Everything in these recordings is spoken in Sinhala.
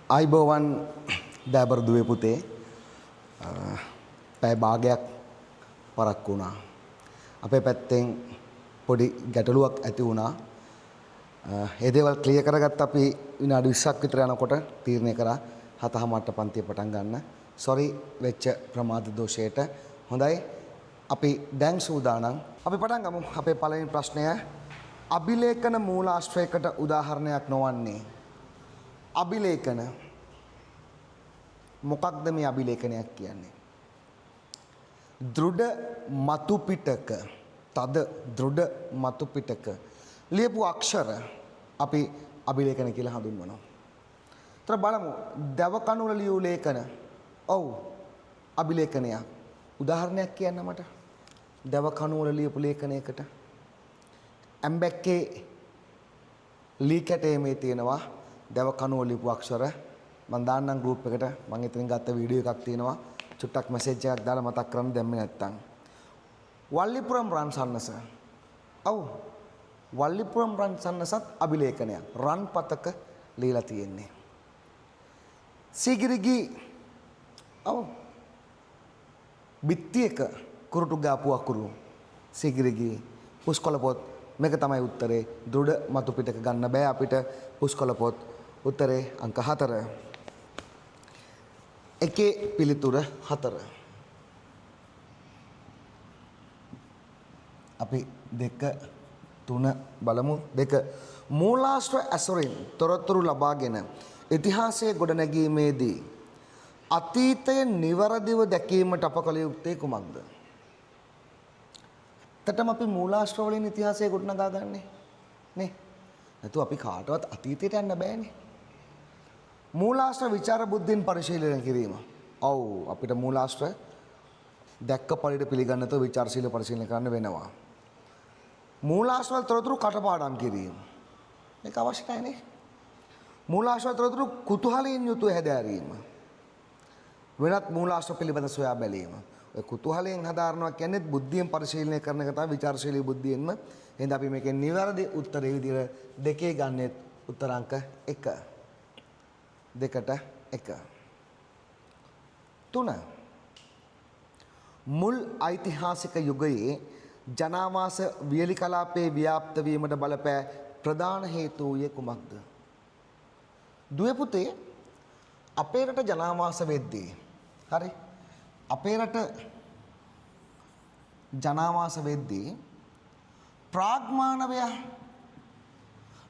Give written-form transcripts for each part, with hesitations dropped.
ආයිබෝවන් දෑබර දුවේ පුතේ පැය භාගයක් පරක් වුණා. අපේ පැත්තෙන් පොඩි ගැටලුවක් ඇති වුණා. ඒ දේවල් ක්ලියර් කරගත්ත අපි විනාඩි 20ක් විතර යනකොට තීරණය කරා 7:00ට පන්තිය පටන් ගන්න. සෝරි වෙච්ච ප්‍රමාද දෝෂයට. හොඳයි. අපි දැන් සූදානම්. අපි පටන් ගමු. අපේ පළවෙනි ප්‍රශ්නය අභිලේඛන මූලාශ්‍රයකට උදාහරණයක් නොවන්නේ අභිලේඛන. මොකක්ද මේ අභිලේඛනයක් කියන්නේ? දෘඩ මතු පිටක, තද දෘඩ මතු පිටක ලියපු අක්ෂර අපි අභිලේඛන කියලා හඳුන්වනවා. ඒතර බලමු දව කණු වල ලියූ ලේඛන. ඔව් අභිලේඛනයක්. උදාහරණයක් කියන්න මට. දව කණු වල ලියපු ලේඛනයකට ඇම්බැක්කේ ලී කැටේ මේ තියෙනවා දව කණුව ලියපු අක්ෂර. මම දාන්නම් ගෲප් එකට. මම එතනින් ගත්ත වීඩියෝ එකක් තියෙනවා. චුට්ටක් මැසේජ් එකක් දාලා මතක් කරන්න දැම්මේ නැත්තම්. වල්ලිපුරම් රන් සන්නස. ඔව්. වල්ලිපුරම් රන් සන්නසත් අභිලේඛනයක්. රන් පතක লীලා තියෙන්නේ. සීගිරිගී. ඔව්. බිත්තියක කුරුටු ගාපු අකුරු. සීගිරිගී පුස්කොළ පොත්. මේක තමයි උත්තරේ. දෘඩ මතු පිටක ගන්න බෑ අපිට පුස්කොළ පොත්. උත්තරේ අංක 4. එකේ පිළිතුර 4. අපි 2 3 බලමු. 2 මූලාශ්‍ර ඇසුරින් තොරතුරු ලබාගෙන ඉතිහාසයේ ගොඩනැගීමේදී අතීතය නිවරදිව දැකීමට අප කළ යුත්තේ කුමක්ද? ඇත්තටම අපි මූලාශ්‍ර වලින් ඉතිහාසය ගොඩනගා ගන්නෙ නේ. නැතු අපි කාටවත් අතීතයට යන්න බෑනේ. මූලාශ්‍ර විචාර බුද්ධින් පරිශීලනය කිරීම. ඔව් අපිට මූලාශ්‍ර දැක්ක පරිදි පිළිගන්න නැතුව විචාරශීලීව පරිශීලනය කරන්න වෙනවා. මූලාශ්‍ර වල තොරතුරු කටපාඩම් කිරීම. මේක අවශ්‍ය නැහැනේ. මූලාශ්‍ර තොරතුරු කුතුහලයෙන් යුතුව හැදෑරීම. වෙනත් මූලාශ්‍ර පිළිබඳ සොයා බැලීම. ඔය කුතුහලයෙන් හදාරනවා කියන්නේ බුද්ධියෙන් පරිශීලනය කරන එක තමයි විචාරශීලී බුද්ධියෙන්ම. එහෙනම් අපි මේකේ නිවැරදි උත්තරේ විදිහට දෙකේ ගන්නෙ උත්තර අංක 1. 2ට 1. 3 මුල් ඓතිහාසික යුගයේ ජනාවාස වියලි කලාපයේ ව්‍යාප්ත වීමට බලපෑ ප්‍රධාන හේතු වූයේ කුමක්ද? දුවේ පුතේ අපේ රට ජනාවාස වෙද්දී හරි අපේ රට ජනාවාස වෙද්දී ප්‍රාග්මානවයා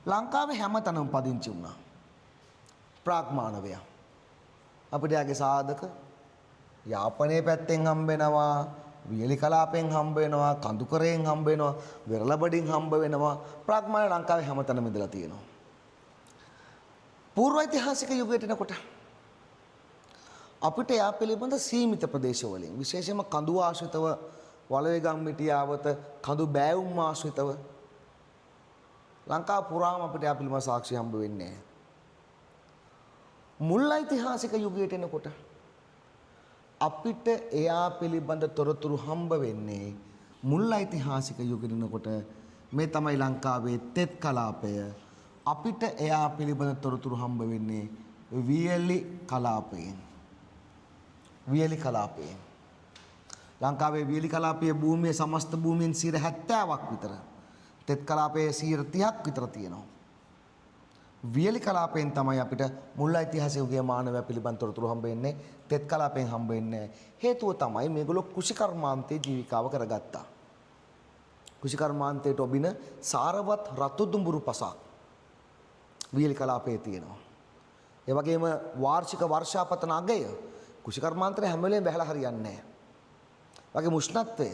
ලංකාවේ හැමතැනම පදිංචි වුණා. ප්‍රාග්මානවයා අපිට යාගේ සාධක යාපනයේ පැත්තෙන් හම්බ වෙනවා, වියලි කලාපෙන් හම්බ වෙනවා, කඳුකරයෙන් හම්බ වෙනවා, වෙරළබඩින් හම්බ වෙනවා. ප්‍රාග්මාන ලංකාවේ හැමතැනම ඉඳලා තියෙනවා. පූර්ව ඓතිහාසික යුගයට එනකොට අපිට යා පිළිබඳ සීමිත ප්‍රදේශවලින් විශේෂයෙන්ම කඳු ආශ්‍රිතව වලවේගම් මිටියාවත කඳු බෑවුම් ආශ්‍රිතව ලංකාව පුරාම අපිට යා පිළිබඳ සාක්ෂි හම්බ වෙන්නේ නැහැ. මුල් ඓතිහාසික යුගයට එනකොට අපිට එයා පිළිබඳ තොරතුරු හම්බ වෙන්නේ මුල් ඓතිහාසික යුගයට එනකොට මේ තමයි ලංකාවේ තෙත් කලාපය. අපිට එයා පිළිබඳ තොරතුරු හම්බ වෙන්නේ වියලි කලාපයෙන්. වියලි කලාපයෙන්. ලංකාවේ වියලි කලාපයේ භූමියේ සමස්ත භූමියෙන් 70%ක් විතර. තෙත් කලාපයේ 30%ක් විතර තියෙනවා. වියලි කලාපයෙන් තමයි අපිට මුල් ඓතිහාසික යුගයේ මානවය පිළිබඳ තොරතුරු හම්බ වෙන්නේ. තෙත් කලාපයෙන් හම්බ වෙන්නේ. හේතුව තමයි මේගොල්ලෝ කෘෂිකර්මාන්තයේ ජීවිකාව කරගත්තා. කෘෂිකර්මාන්තයට ඔබින සාරවත් රතු දුඹුරු පසක් වියලි කලාපයේ තියෙනවා. ඒ වගේම වාර්ෂික වර්ෂාපතන අගය කෘෂිකර්මාන්තේ හැම වෙලේම බහලා හරියන්නේ නැහැ. වගේ උෂ්ණත්වය,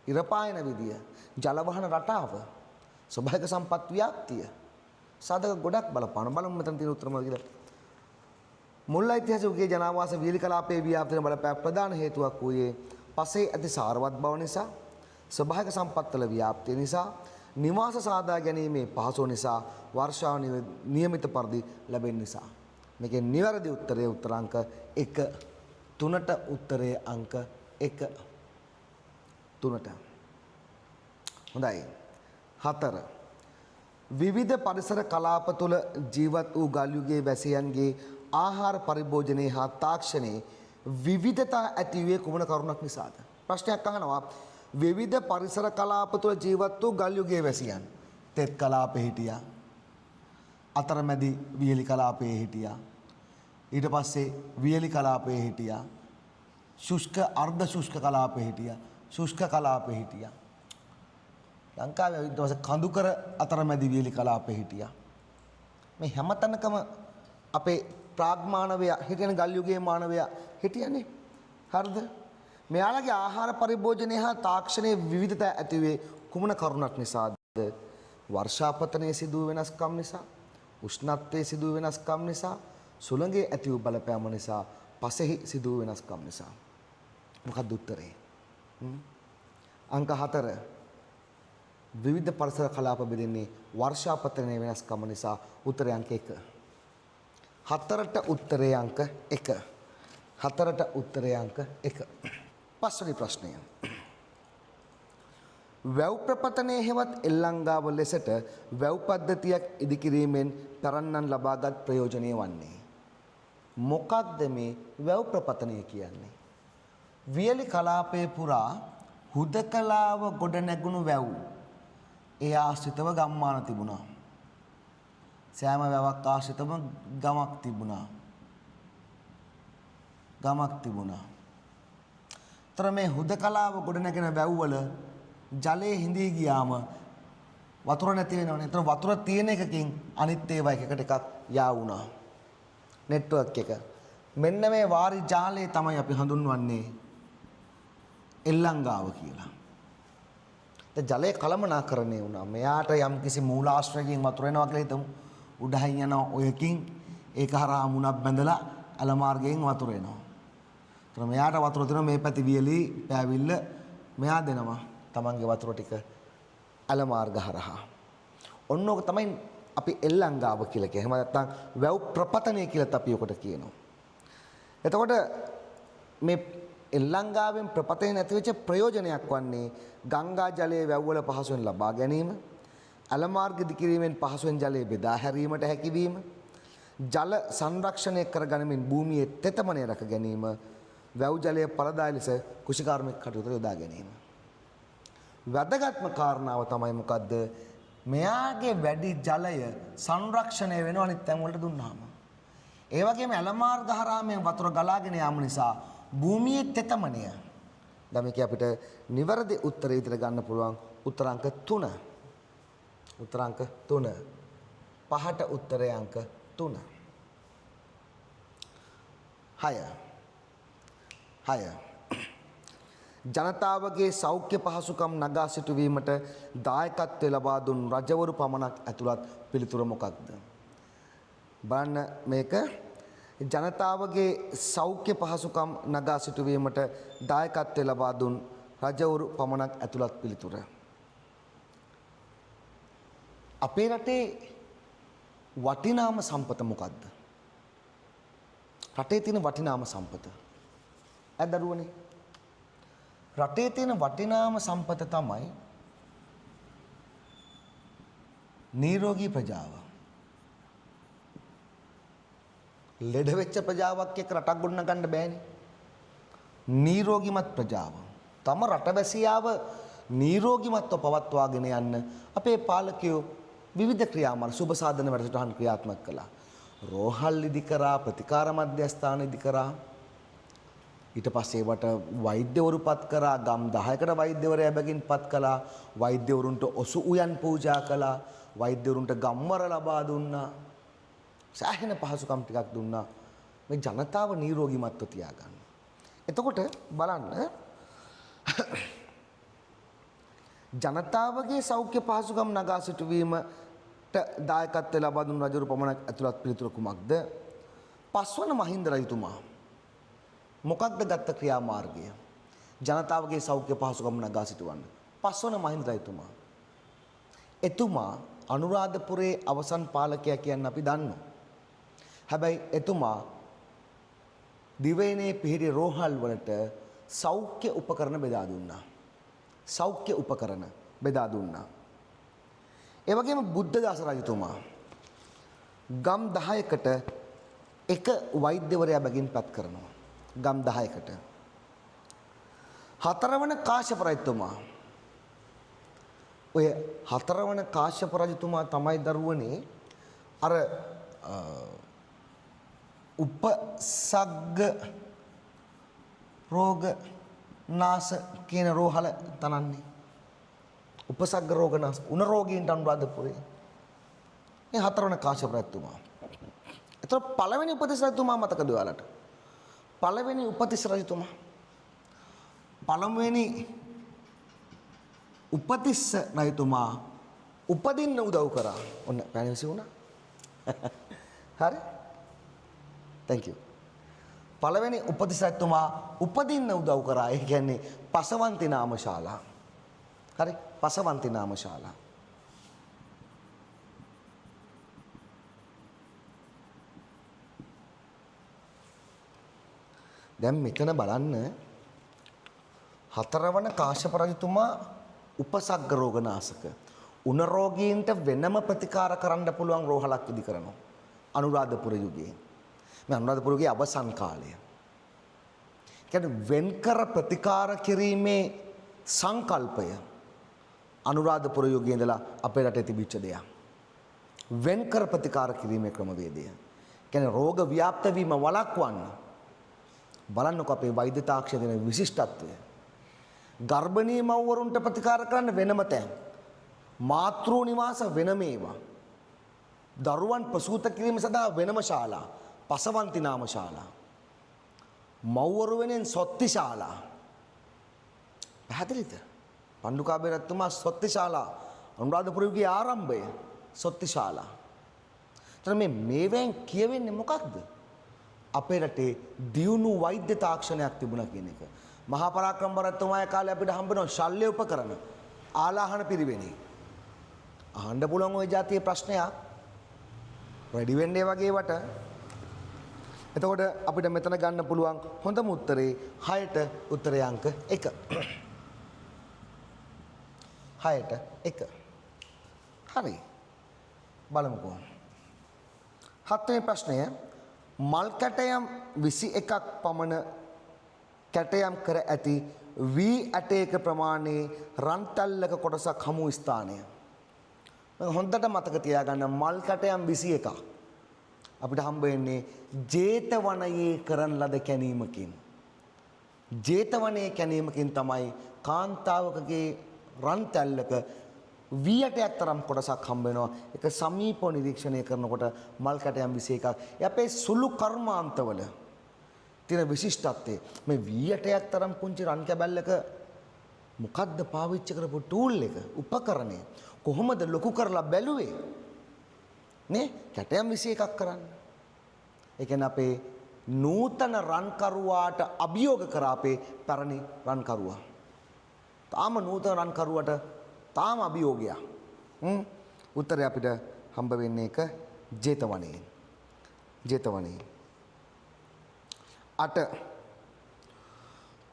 ඉර පායන විදිය, ජල වහන රටාව, ස්වභාවික සම්පත් ව්‍යාප්තිය සාධක ගොඩක් බලපාන. බලමු මෙතන තියෙන උත්තර මොකද කියලා. මුල් ඓතිහාසික යුගයේ ජනාවාස වියලි කලාපයේ ව්‍යාප්තියට බලපෑ ප්‍රධාන හේතුවක් වූයේ පසේ ඇති සාරවත් බව නිසා, ස්වභාවික සම්පත්වල ව්‍යාප්තිය නිසා, නිවාස සාදා ගැනීමේ පහසුව නිසා, වර්ෂාව නියමිත පරිදි ලැබෙන නිසා. මේකේ නිවැරදි උත්තරය උත්තර අංක 1. 3ට උත්තරේ අංක 1. 3ට. හොඳයි. 4 විවිධ පරිසර කලාප තුළ ජීවත් වූ ගල් යුගයේ වැසියන්ගේ ආහාර පරිභෝජනයේ හා තාක්ෂණයේ විවිධතා ඇති වූයේ කුමන කරුණක් නිසාද? ප්‍රශ්නයක් අහනවා. විවිධ පරිසර කලාප තුළ ජීවත් වූ ගල් යුගයේ වැසියන් තෙත් කලාපේ හිටියා. අතරමැදි වියලි කලාපයේ හිටියා. ඊට පස්සේ වියලි කලාපයේ හිටියා. ශුෂ්ක අර්ධ ශුෂ්ක කලාපයේ හිටියා. ශුෂ්ක කලාපයේ හිටියා. ලංකාවේ ඊට පස්සේ කඳුකර අතරමැදි වියලි කලාපයේ හිටියා. මේ හැමතැනකම අපේ ප්‍රාග් මානවයා හිටියන ගල් යුගයේ මානවයා හිටියනේ. හරිද? මෙයාලගේ ආහාර පරිභෝජනයේ හා තාක්ෂණයේ විවිධතා ඇති වේ කුමන කරුණක් නිසාද? වර්ෂාපතනයේ සිදු වෙනස්කම් නිසා, උෂ්ණත්වයේ සිදු වෙනස්කම් නිසා, සුළඟේ ඇති වූ බලපෑම නිසා, පසෙහි සිදු වෙනස්කම් නිසා. මොකක්ද උත්තරේ? අංක 4 විවිධ පරිසර කලාප බෙදෙන්නේ වර්ෂාපතනයේ වෙනස්කම නිසා. උත්තරේ අංක 1. 4ට උත්තරේ අංක 1. 4ට උත්තරේ අංක 1. පස්වෙනි ප්‍රශ්නය. වැව් ප්‍රපතනයේ හෙවත් එල්ලංගාව ලෙසට වැව් පද්ධතියක් ඉදිකිරීමෙන් තරන්නන් ලබාගත් ප්‍රයෝජනය වන්නේ. මොකක්ද මේ වැව් ප්‍රපතනය කියන්නේ? වියලි කලාපයේ පුරා හුදකලාව ගොඩ නැගුණු වැව් ඒ ආශ්‍රිතව ගම්මාන තිබුණා. සෑම වැවක් ආශ්‍රිතව ගමක් තිබුණා. තර මේ හුදකලාව ගොඩ නැගෙන වැව්වල ජලයේ හිඳී ගියාම වතුර නැති වෙනවනේ. ඒතර වතුර තියෙන එකකින් අනිත් ඒවා එකට එකක් යා වුණා. නෙට්වර්ක් එක. මෙන්න මේ වාරි ජාලය තමයි අපි හඳුන්වන්නේ එල්ලංගාව කියලා. ජලය කළමනාකරණය වුණා. මෙයාට යම් කිසි මූලාශ්‍රයකින් වතුර එනවා කියලා හිතමු. උඩහින් යන ඔයකින් ඒක හරහා මුණක් බැඳලා අල මාර්ගයෙන් වතුර එනවා. ඒතර මෙයාට වතුර දෙනවා මේ පැති වියලි පෑවිල්ල මෙයා දෙනවා. තමන්ගේ වතුර ටික අල මාර්ග හරහා. ඔන්න ඕක තමයි අපි එල්ලංගාව කියලා කියන්නේ. එහෙම නැත්නම් වැව් ප්‍රපතනය කියලා අපි ඔකට කියනවා. එතකොට මේ එල්ලංගාවෙන් ප්‍රපතේ නැති වෙච්ච ප්‍රයෝජනයක් වන්නේ ගංගා ජලයේ වැව්වල පහසුවෙන් ලබා ගැනීම, අල මාර්ග දිකිරීමෙන් පහසුවෙන් ජලය බෙදා හැරීමට හැකියවීම, ජල සංරක්ෂණය කරගැනීමෙන් භූමියේ තෙතමනය රැක ගැනීම, වැව් ජලය පළදායි ලෙස කෘෂිකාර්මික කටයුතු යොදා ගැනීම. වැදගත්ම කාරණාව තමයි මොකද්ද? මෙයාගේ වැඩි ජලය සංරක්ෂණය වෙනවා අනිත් තැන් වලට දුන්නාම. ඒ වගේම අල මාර්ග හරහා මේ වතුර ගලාගෙන යාම නිසා භූමියේ තෙතමනය. දැන් මේක අපිට නිවැරදි උත්තරය විතර ගන්න පුළුවන් උත්තරාංක 3. උත්තරාංක 3. පහට උත්තරය අංක 3. 6. ජනතාවගේ සෞඛ්‍ය පහසුකම් නගා සිටුවීමට දායකත්වය ලබා දුන් රජවරු පමණක් ඇතුළත් පිළිතුර මොකක්ද? බලන්න මේක ජනතාවගේ සෞඛ්‍ය පහසුකම් නගා සිටුවීමට දායකත්වය ලබා දුන් රජවරු පමණක් ඇතුළත් පිළිතුර. අපේ රටේ වටිනාම සම්පත මොකක්ද? රටේ තියෙන වටිනාම සම්පත. ඇදරුවනේ. රටේ තියෙන වටිනාම සම්පත තමයි නිරෝගී ප්‍රජාව. ලෙඩ වෙච්ච ප්‍රජාවක් එක්ක රටක් ගොඩනගන්න බෑනේ. නිරෝගීමත් ප්‍රජාව. තම රටවැසියාව නිරෝගීමත්ව පවත්වාගෙන යන්න අපේ පාලකයෝ විවිධ ක්‍රියාමාර්ග සුබ සාධන වැඩසටහන් ක්‍රියාත්මක කළා. රෝහල් ඉදි කරා, ප්‍රතිකාර මධ්‍යස්ථාන ඉදි කරා. ඊට පස්සේ ඒවට වෛද්‍යවරු පත් කරා, ගම් 10කට වෛද්‍යවරයා බැගින් පත් කළා. වෛද්‍යවරුන්ට ඔසු උයන් පූජා කළා. වෛද්‍යවරුන්ට ගම්වර ලබා දුන්නා. සෑහෙන පහසුකම් ටිකක් දුන්නා මේ ජනතාව නිරෝගීමත්ව තියාගන්න. එතකොට බලන්න ජනතාවගේ සෞඛ්‍ය පහසුකම් නගා සිටුවීමට දායකත්වය ලබා දුන් රජවරු පමණක් ඇතුළත් පිළිතුර කුමක්ද? පස්වන මහින්ද රජතුමා මොකක්ද ගත්ත ක්‍රියාමාර්ගය ජනතාවගේ සෞඛ්‍ය පහසුකම් නගා සිටවන්න? පස්වන මහින්ද රජතුමා. එතුමා අනුරාධපුරයේ අවසන් පාලකයා කියන්න අපි දන්නවා. හැබැයි එතුමා දිවයිනේ පිහිටි රෝහල් වලට සෞඛ්‍ය උපකරණ බෙදා දුන්නා. සෞඛ්‍ය උපකරණ බෙදා දුන්නා. ඒ වගේම බුද්ධදාස රජතුමා ගම් 10කට එක වෛද්‍යවරයා බැගින් පත් කරනවා ගම් 10කට. හතරවන කාශ්‍යප රජතුමා ඔය හතරවන කාශ්‍යප රජතුමා තමයි දරුවනේ අර උපසග්ග රෝග නාස කියන රෝහල තනන්නේ. උපසග්ග රෝග නාස උණ රෝගීන්ට අනුරාධපුරේ. මේ හතරවන කාශ්‍යප රජතුමා. එතකොට පළවෙනි උපතිස්ස රජතුමා මතකද ඔයාලට? පළවෙනි උපතිස්ස රජතුමා. පළවෙනි උපතිස්ස රජතුමා උපදින්න උදව් කරා. ඔන්න පැනවිසි වුණා. හරි? thank you. පළවෙනි උපතිස්ස රජතුමා උපදින්න උදව් කරා. ඒ කියන්නේ පසවන්ති නාම ශාලා. හරි? පසවන්ති නාම ශාලා. දැන් මෙතන බලන්න හතරවන කාශ්‍යප රජතුමා උපසග්ග රෝගනාශක උණ රෝගීන්ට වෙනම ප්‍රතිකාර කරන්න පුළුවන් රෝහලක් ඉදි කරනවා අනුරාධපුර යුගයේ. මේ අනුරාධපුර යුගයේ අවසන් කාලය. කියන්නේ වෙන්කර ප්‍රතිකාර කිරීමේ සංකල්පය අනුරාධපුර යුගයේ ඉඳලා අපේ රටේ තිබිච්ච දෙයක්. වෙන්කර ප්‍රතිකාර කිරීමේ ක්‍රමවේදය. කියන්නේ රෝග ව්‍යාප්ත වීම වළක්වන්න බලන්නකො අපේ වෛද්‍ය තාක්ෂණයේ විශිෂ්ටත්වය. ගර්භණී මව්වරුන්ට ප්‍රතිකාර කරන්න වෙනම තැන්. මාතෘ නිවාස වෙනම ඒවා. දරුවන් ප්‍රසූත කිරීම සඳහා වෙනම ශාලා. පසවන්ති නාම ශාලා. මව්වරු වෙනෙන් සොත්ති ශාලා. පැහැදිලිද? පණ්ඩුකාභය රජතුමා සොත්ති ශාලා අනුරාධපුර යුගයේ ආරම්භය සොත්ති ශාලා. එතන මේවෙන් කියවෙන්නේ මොකක්ද? අපේ රටේ දියුණු වෛද්‍ය තාක්ෂණයක් තිබුණා කියන එක. මහා පරාක්‍රම රජතුමාගේ කාලේ අපිට හම්බ වෙන ශල්‍ය උපකරණ ආලාහන පිරිවෙනේ. අහන්න පුළුවන් ওই જાතිය ප්‍රශ්නයක්. රෙඩි වෙන්නේ වගේ වට. එතකොට අපිට මෙතන ගන්න පුළුවන් හොඳම උත්තරේ 6ට උත්තරේ අංක 1. 6ට 1. හරි. බලමුකෝ. 7 වෙනි ප්‍රශ්නය මල් කැටයම් 21ක් පමණ කැටයම් කර ඇති වී ඇටයක ප්‍රමාණයේ රන් තැල්ලක කොටසක් හමු ස්ථානය. හොඳට මතක තියාගන්න මල් කැටයම් 21ක් අපිට හම්බ වෙන්නේ ජේතවනයේ කරන ලද කැණීමකින්. ජේතවනයේ කැණීමකින් තමයි කාන්තාවකගේ රන් තැල්ලක වී ඇටයක් තරම් කොටසක් හම්බ වෙනවා. ඒක සමීපව නිරීක්ෂණය කරනකොට මල් කැටයම් 21ක්. ඒ අපේ සුළු කර්මාන්තවල තියෙන විශිෂ්ටත්වය. මේ වී ඇටයක් තරම් පුංචි රන් කැබැල්ලක මොකද්ද පාවිච්චි කරපු ටූල් එක? උපකරණය. කොහොමද ලොකු කරලා බැලුවේ? නේ? කැටයම් 21ක් කරන්න. ඒ කියන්නේ අපේ නූතන රන්කරුවාට අභියෝග කරා අපේ පැරණි රන්කරුවා. තාම නූතන රන්කරුවට තාම අභියෝගයක්. උත්තරය අපිට හම්බ වෙන්නේ එක ජේතවනයේ. ජේතවනයේ. 8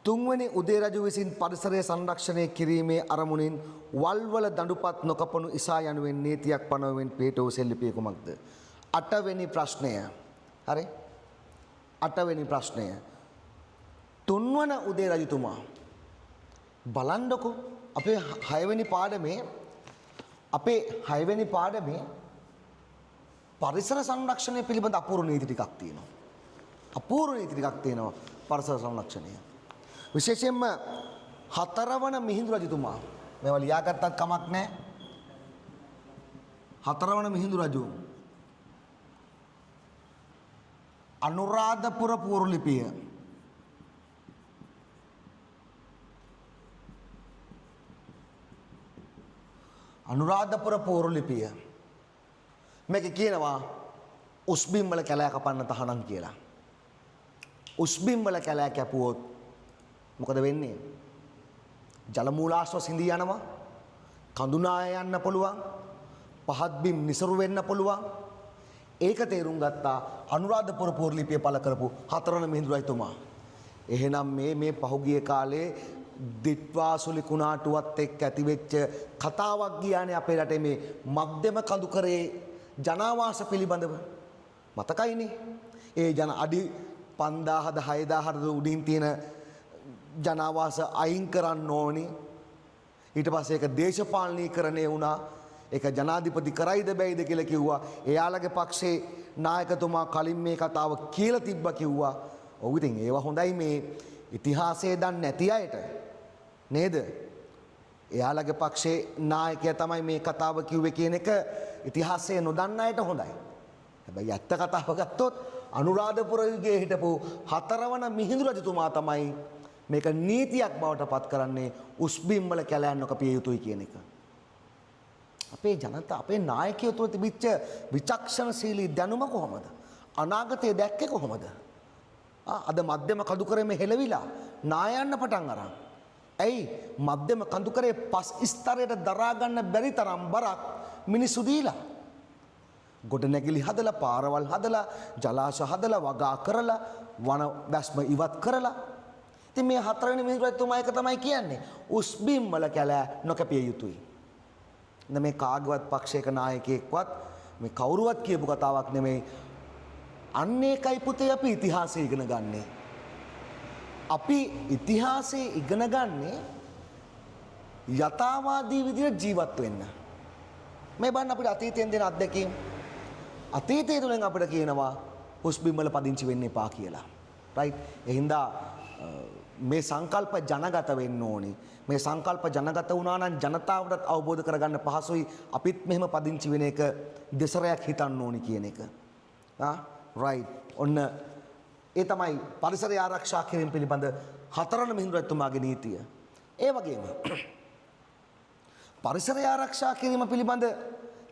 තුන්වෙනි උදේ රජු විසින් පරිසරය සංරක්ෂණය කිරීමේ අරමුණින් වල්වල දඬුපත් නොකපනු ඉසා යනුවෙන් නීතියක් පනවමින් පිටෝ සෙල්ලිපිය කුමක්ද? 8 වෙනි ප්‍රශ්නය. හරි? 8 වෙනි ප්‍රශ්නය. තුන්වන උදේ රජතුමා බලන්නකො අපේ 6 වෙනි පාඩමේ පරිසර සංරක්ෂණය පිළිබඳ අපූර්ව නීති ටිකක් තියෙනවා. අපූර්ව නීති ටිකක් තියෙනවා පරිසර සංරක්ෂණය. විශේෂයෙන්ම 4 වන මිහිඳු රජතුමා මේවා ලියාගත්තත් කමක් නැහැ. 4 වන මිහිඳු රජු අනුරාධපුර පූර්ව ලිපිය අනුරාධපුර පූර්ව ලිපිය මේක කියනවා උස්බිම් වල කැලෑ කපන්න තහනම් කියලා. උස්බිම් වල කැලෑ කැපුවොත් මොකද වෙන්නේ? ජල මූලාශ්‍ර සිඳී යනවා. කඳුනාය යන්න පුළුවන්. පහත් බිම් නිසරු වෙන්න පුළුවන්. ඒක තේරුම් ගත්තා අනුරාධපුර පූර්ව ලිපිය පළ කරපු 4 වන මිහිඳු රජතුමා. එහෙනම් මේ පහුගිය කාලේ දිට්වාසුලි කුණාටුවත් එක්ක ඇතිවෙච්ච කතාවක් ගියානේ අපේ රටේ මේ මධ්‍යම කඳුකරේ ජනාවාස පිළිබඳව. මතකයිනේ. ඒ ජන අඩි 5000ද 6000ද උඩින් තියෙන ජනාවාස අයින් කරන්න ඕනි. ඊට පස්සේ ඒක දේශපාලනීකරණය වුණා. ඒක ජනාධිපති කරයිද බැයිද කියලා කිව්වා. එයාලගේ පක්ෂේ නායකතුමා කලින් මේ කතාව කියලා තිබ්බා කිව්වා. ඔව් ඉතින් ඒවා හොඳයි මේ ඉතිහාසය දන්නේ නැති අයට නේද? එයාලගේ පක්ෂේ නායකයා තමයි මේ කතාව කිව්වේ කියන එක ඉතිහාසය නොදන්න අයට හොඳයි. හැබැයි ඇත්ත කතාව ගත්තොත් අනුරාධපුර යුගයේ හිටපු 4 වන මිහිඳු රජතුමා තමයි මේක නීතියක් බවට පත් කරන්නේ උස්බිම් වල කැලෑන් නොකපිය යුතුයි කියන එක. අපේ ජනතා අපේ නායකයෝ තුළ තිබිච්ච විචක්ෂණශීලී දැනුම කොහොමද? අනාගතය දැක්කේ කොහොමද? අද මධ්‍යම කඳුකරේ හෙලවිලා නායන්න පටන් අරන්. ඇයි මධ්‍යම කඳුකරේ පස් ස්තරයට දරා ගන්න බැරි තරම් බරක් මිනිස්සු දීලා. ගොඩනැගිලි හදලා පාරවල් හදලා ජලාශ හදලා වගා කරලා වන වැස්ම ඉවත් කරලා. ඉතින් මේ 4 වෙනි මිහිඳු රජතුමා එක තමයි කියන්නේ උස්බිම් වල කැලෑ නොකැපිය යුතුයි. මේ කාගවත් පක්ෂයක නායකයෙක්වත් මේ කවුරුවත් කියපු කතාවක් නෙමෙයි. අන්න ඒකයි පුතේ අපි ඉතිහාසය ඉගෙන ගන්නේ. අපි ඉතිහාසය ඉගෙන ගන්නේ යථාවාදී විදිහට ජීවත් වෙන්න. මේ බලන්න අපිට අතීතයෙන් දෙන අත්දැකීම්. අතීතය තුළින් අපිට කියනවා උස්බිම් වල පදිංචි වෙන්න එපා කියලා. රයිට්? එහෙනම් මේ සංකල්ප ජනගත වෙන්න ඕනි. මේ සංකල්ප ජනගත වුණා නම් ජනතාවට අවබෝධ කරගන්න පහසුයි අපිත් මෙහෙම පදිංචි වෙන එක දෙසරයක් හිතන්න ඕනි කියන එක. රයිට්. ඔන්න ඒ තමයි පරිසරය ආරක්ෂා කිරීම පිළිබඳ 4 වන මිහිඳු රජතුමාගේ නීතිය. ඒ වගේම පරිසරය ආරක්ෂා කිරීම පිළිබඳ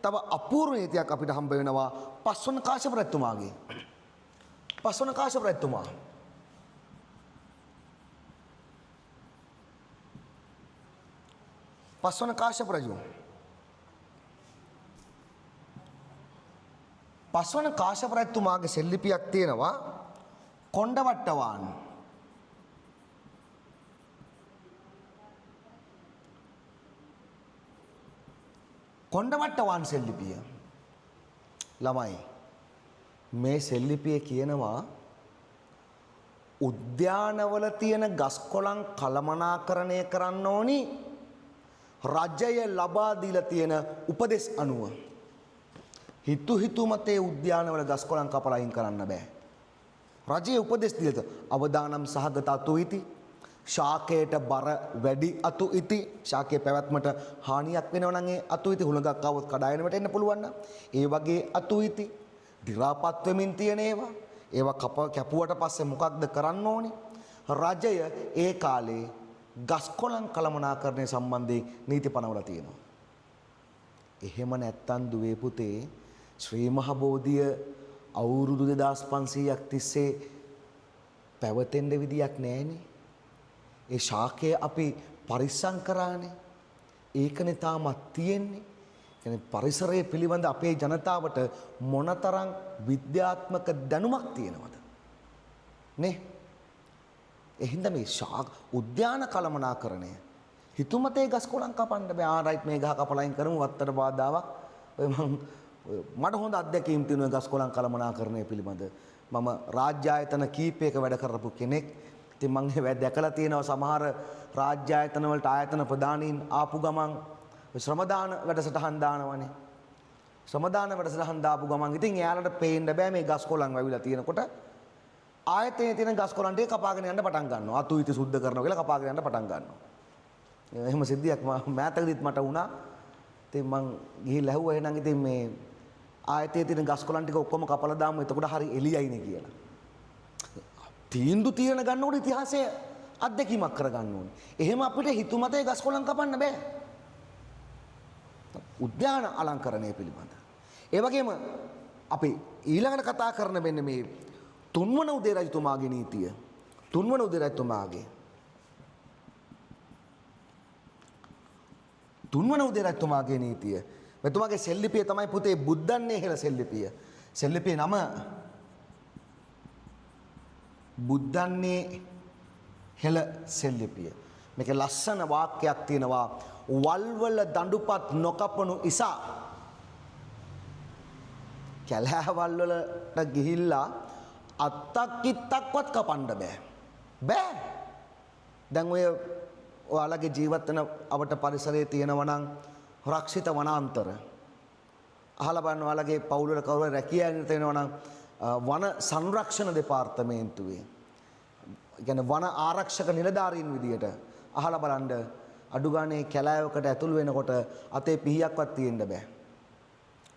තව අපූර්ව නීතියක් අපිට හම්බ වෙනවා 5 වන කාශ්‍යප රජතුමාගේ. 5 වන කාශ්‍යප රජතුමා පස්වන කාශ්‍යප රජු. 5 වන කාශ්‍යප රජතුමාගේ සෙල්ලිපියක් තියෙනවා කොණ්ඩවට්ටවාන්. කොණ්ඩවට්ටවාන් සෙල්ලිපිය. ළමයි මේ සෙල්ලිපිය කියනවා උද්‍යානවල තියෙන ගස් කොළන් කළමනාකරණය කරන්න ඕනි රජය ලබා දීලා තියෙන උපදෙස් අනුව. හිතු මතේ උද්‍යානවල ගස් කොළන් කපලා අයින් කරන්න බෑ. රජයේ උපදෙස් දීලා අවදානම් සහගත අතු ඉති, ශාකයට බර වැඩි අතු ඉති, ශාකයේ පැවැත්මට හානියක් වෙනවා නම් ඒ අතු ඉති හුලඟක් આવොත් කඩායනකට එන්න පුළුවන් නම් ඒ වගේ අතු ඉති දි รา පත් වෙමින් තියෙන ඒවා කැපුවට පස්සේ මොකක්ද කරන්න ඕනි? රජය ඒ කාලේ ගස් කොළන් කළමනාකරණය සම්බන්ධයෙන් නීති පනවලා තියෙනවා. එහෙම නැත්තම් දුවේ පුතේ ශ්‍රී මහ බෝධිය අවුරුදු 2500ක් තිස්සේ පැවතෙන්න විදියක් නැහැනේ. ඒ ශාකය අපි පරිස්සම් කරානේ. ඒකනේ තාමත් තියෙන්නේ. කියන්නේ පරිසරය පිළිබඳ අපේ ජනතාවට මොනතරම් විද්‍යාත්මක දැනුමක් තියෙනවද? නේ? එහින්දා මේ උද්‍යාන කළමනාකරණය හිතුමතේ ගස් කොළන් කපන්න බෑ. රයිට් මේ ගහ කපලයින් කරමු වත්තට බාධාවක්. ඔය මට හොඳ අත්දැකීම් තියෙනවා ගස් කොළන් කළමනාකරණය පිළිබඳ. මම රාජ්‍ය ආයතන කීපයක වැඩ කරපු කෙනෙක්. ඉතින් මම ඒ වැඩ දැකලා තියෙනවා සමහර රාජ්‍ය ආයතන වලට ආයතන ප්‍රධානීන් ආපු ගමන් ශ්‍රමදාන වැඩසටහන් දානවනේ. ශ්‍රමදාන වැඩසටහන් දාපු ගමන් ඉතින් එයාලට පේන්න බෑ මේ ගස් කොළන් වැවිලා තියෙනකොට ආයතනයේ තියෙන ගස් කොළන් ටික කපාගෙන යන්න පටන් ගන්නවා. අතු ඉති සුද්ධ කරනවා කියලා කපාගෙන යන්න පටන් ගන්නවා. එහෙම සිද්ධියක් මෑතකදීත් මට වුණා. ඉතින් මං ගිහිල්ලා ඇහුවා එහෙනම් ඉතින් මේ ආයතනයේ තියෙන ගස් කොළන් ටික ඔක්කොම කපලා දාමු එතකොට හරි එළියයිනේ කියලා. තීන්දුව తీරන ගන්නකොට ඉතිහාසය අත්දැකීමක් කරගන්න ඕනේ. එහෙම අපිට හිතුමතේ ගස් කොළන් කපන්න බෑ. උද්‍යාන අලංකරණය පිළිබඳ. ඒ වගේම අපි ඊළඟට කතා කරන මෙන්න මේ 3 වන උදේ රජතුමාගේ නීතිය. 3 වන උදේ රජතුමාගේ 3 වන උදේ රජතුමාගේ නීතිය. මෙතුමාගේ සෙල්ලිපිය තමයි පුතේ බුද්ධන්නේ හෙළ සෙල්ලිපිය. සෙල්ලිපියේ නම බුද්ධන්නේ හෙළ සෙල්ලිපිය. මේකේ ලස්සන වාක්‍යයක් තියෙනවා. වල්වල දඬුපත් නොකපනු ඉසා. කැලෑවල් වලට ගිහිල්ලා අත්තක් කිත්තක්වත් කපන්න බෑ. බෑ. දැන් ඔයාලගේ ජීවත් වෙන අපට පරිසරයේ තියෙනවා නම් රක්ෂිත වනාන්තර. අහලා බලන්න ඔයාලගේ පවුල් වල කවුරු රැකියා නිරත වෙනවා නම් වන සංරක්ෂණ දෙපාර්තමේන්තුවේ කියන්නේ වන ආරක්ෂක නිලධාරීන් විදියට අහලා බලන්න අඩු ගානේ කැලෑවකට ඇතුල් වෙනකොට අතේ පිහියක්වත් තියෙන්න බෑ.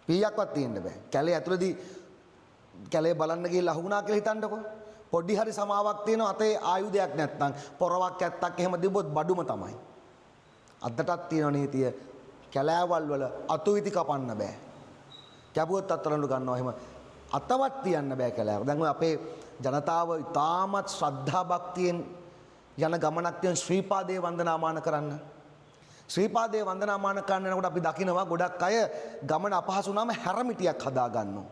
පිහියක්වත් තියෙන්න බෑ. කැලේ ඇතුළේදී කැලේ බලන්න ගිහලා අහුණා කියලා හිතන්නකෝ. පොඩි හරි සමාවක් තියෙනවා අතේ ආයුධයක් නැත්නම් පොරවක් ඇත්තක් එහෙම තිබ්බොත් බඩුම තමයි. අදටත් තියෙන නීතිය කැලෑවල් වල අතුවිති කපන්න බෑ. කැපුවොත් අත්තරලු ගන්නවා එහෙම අතවත් තියන්න බෑ කැලෑව. දැන් ඔය අපේ ජනතාව ඉතාමත් ශ්‍රද්ධා භක්තියෙන් යන ගමනක් තියෙන ශ්‍රීපාදේ වන්දනාමාන කරන්න. ශ්‍රීපාදේ වන්දනාමාන කරන්න යනකොට අපි දකිනවා ගොඩක් අය ගමන අපහසු වුණාම හැරමිටියක් හදා ගන්නවා.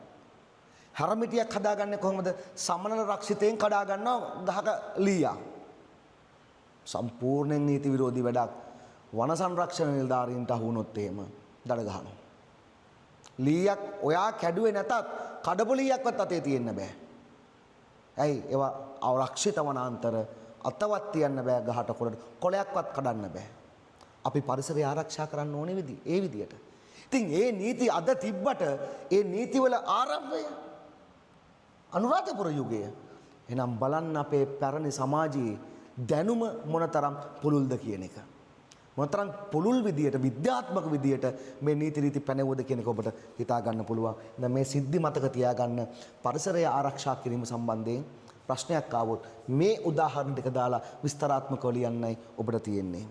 හැරමිටියක් හදාගන්නේ කොහොමද? සමනල රක්ෂිතයෙන් කඩා ගන්නවා ගහක ලීයා. සම්පූර්ණයෙන් නීති විරෝධී වැඩක්. වන සංරක්ෂණ නිලධාරීන්ට අහු වුණොත් එහෙම දඩ ගහනවා. ලීයක් ඔයා කැඩුවේ නැතත් කඩපු ලීයක්වත් අතේ තියෙන්න බෑ. ඇයි? ඒවා ආරක්ෂිත වනාන්තර අතවත් තියන්න බෑ ගහට කොළයක්වත් කඩන්න බෑ. අපි පරිසරය ආරක්ෂා කරන්න ඕනේ ඒ විදියට. ඉතින් ඒ නීති අද තිබ්බට ඒ නීතිවල ආරම්භය අනුරාධපුර යුගය. එහෙනම් බලන්න අපේ පැරණි සමාජයේ දැනුම මොනතරම් පුළුල්ද කියන එක. මොනතරම් පුළුල් විදියට විද්‍යාත්මක විදියට මේ නීති රීති පැනවුවද කියන එක ඔබට හිතා ගන්න පුළුවන්. දැන් මේ සිද්ධි මතක තියාගන්න පරිසරය ආරක්ෂා කිරීම සම්බන්ධයෙන් ප්‍රශ්නයක් ආවොත් මේ උදාහරණ ටික දාලා විස්තරාත්මකව ලියන්නයි ඔබට තියෙන්නේ.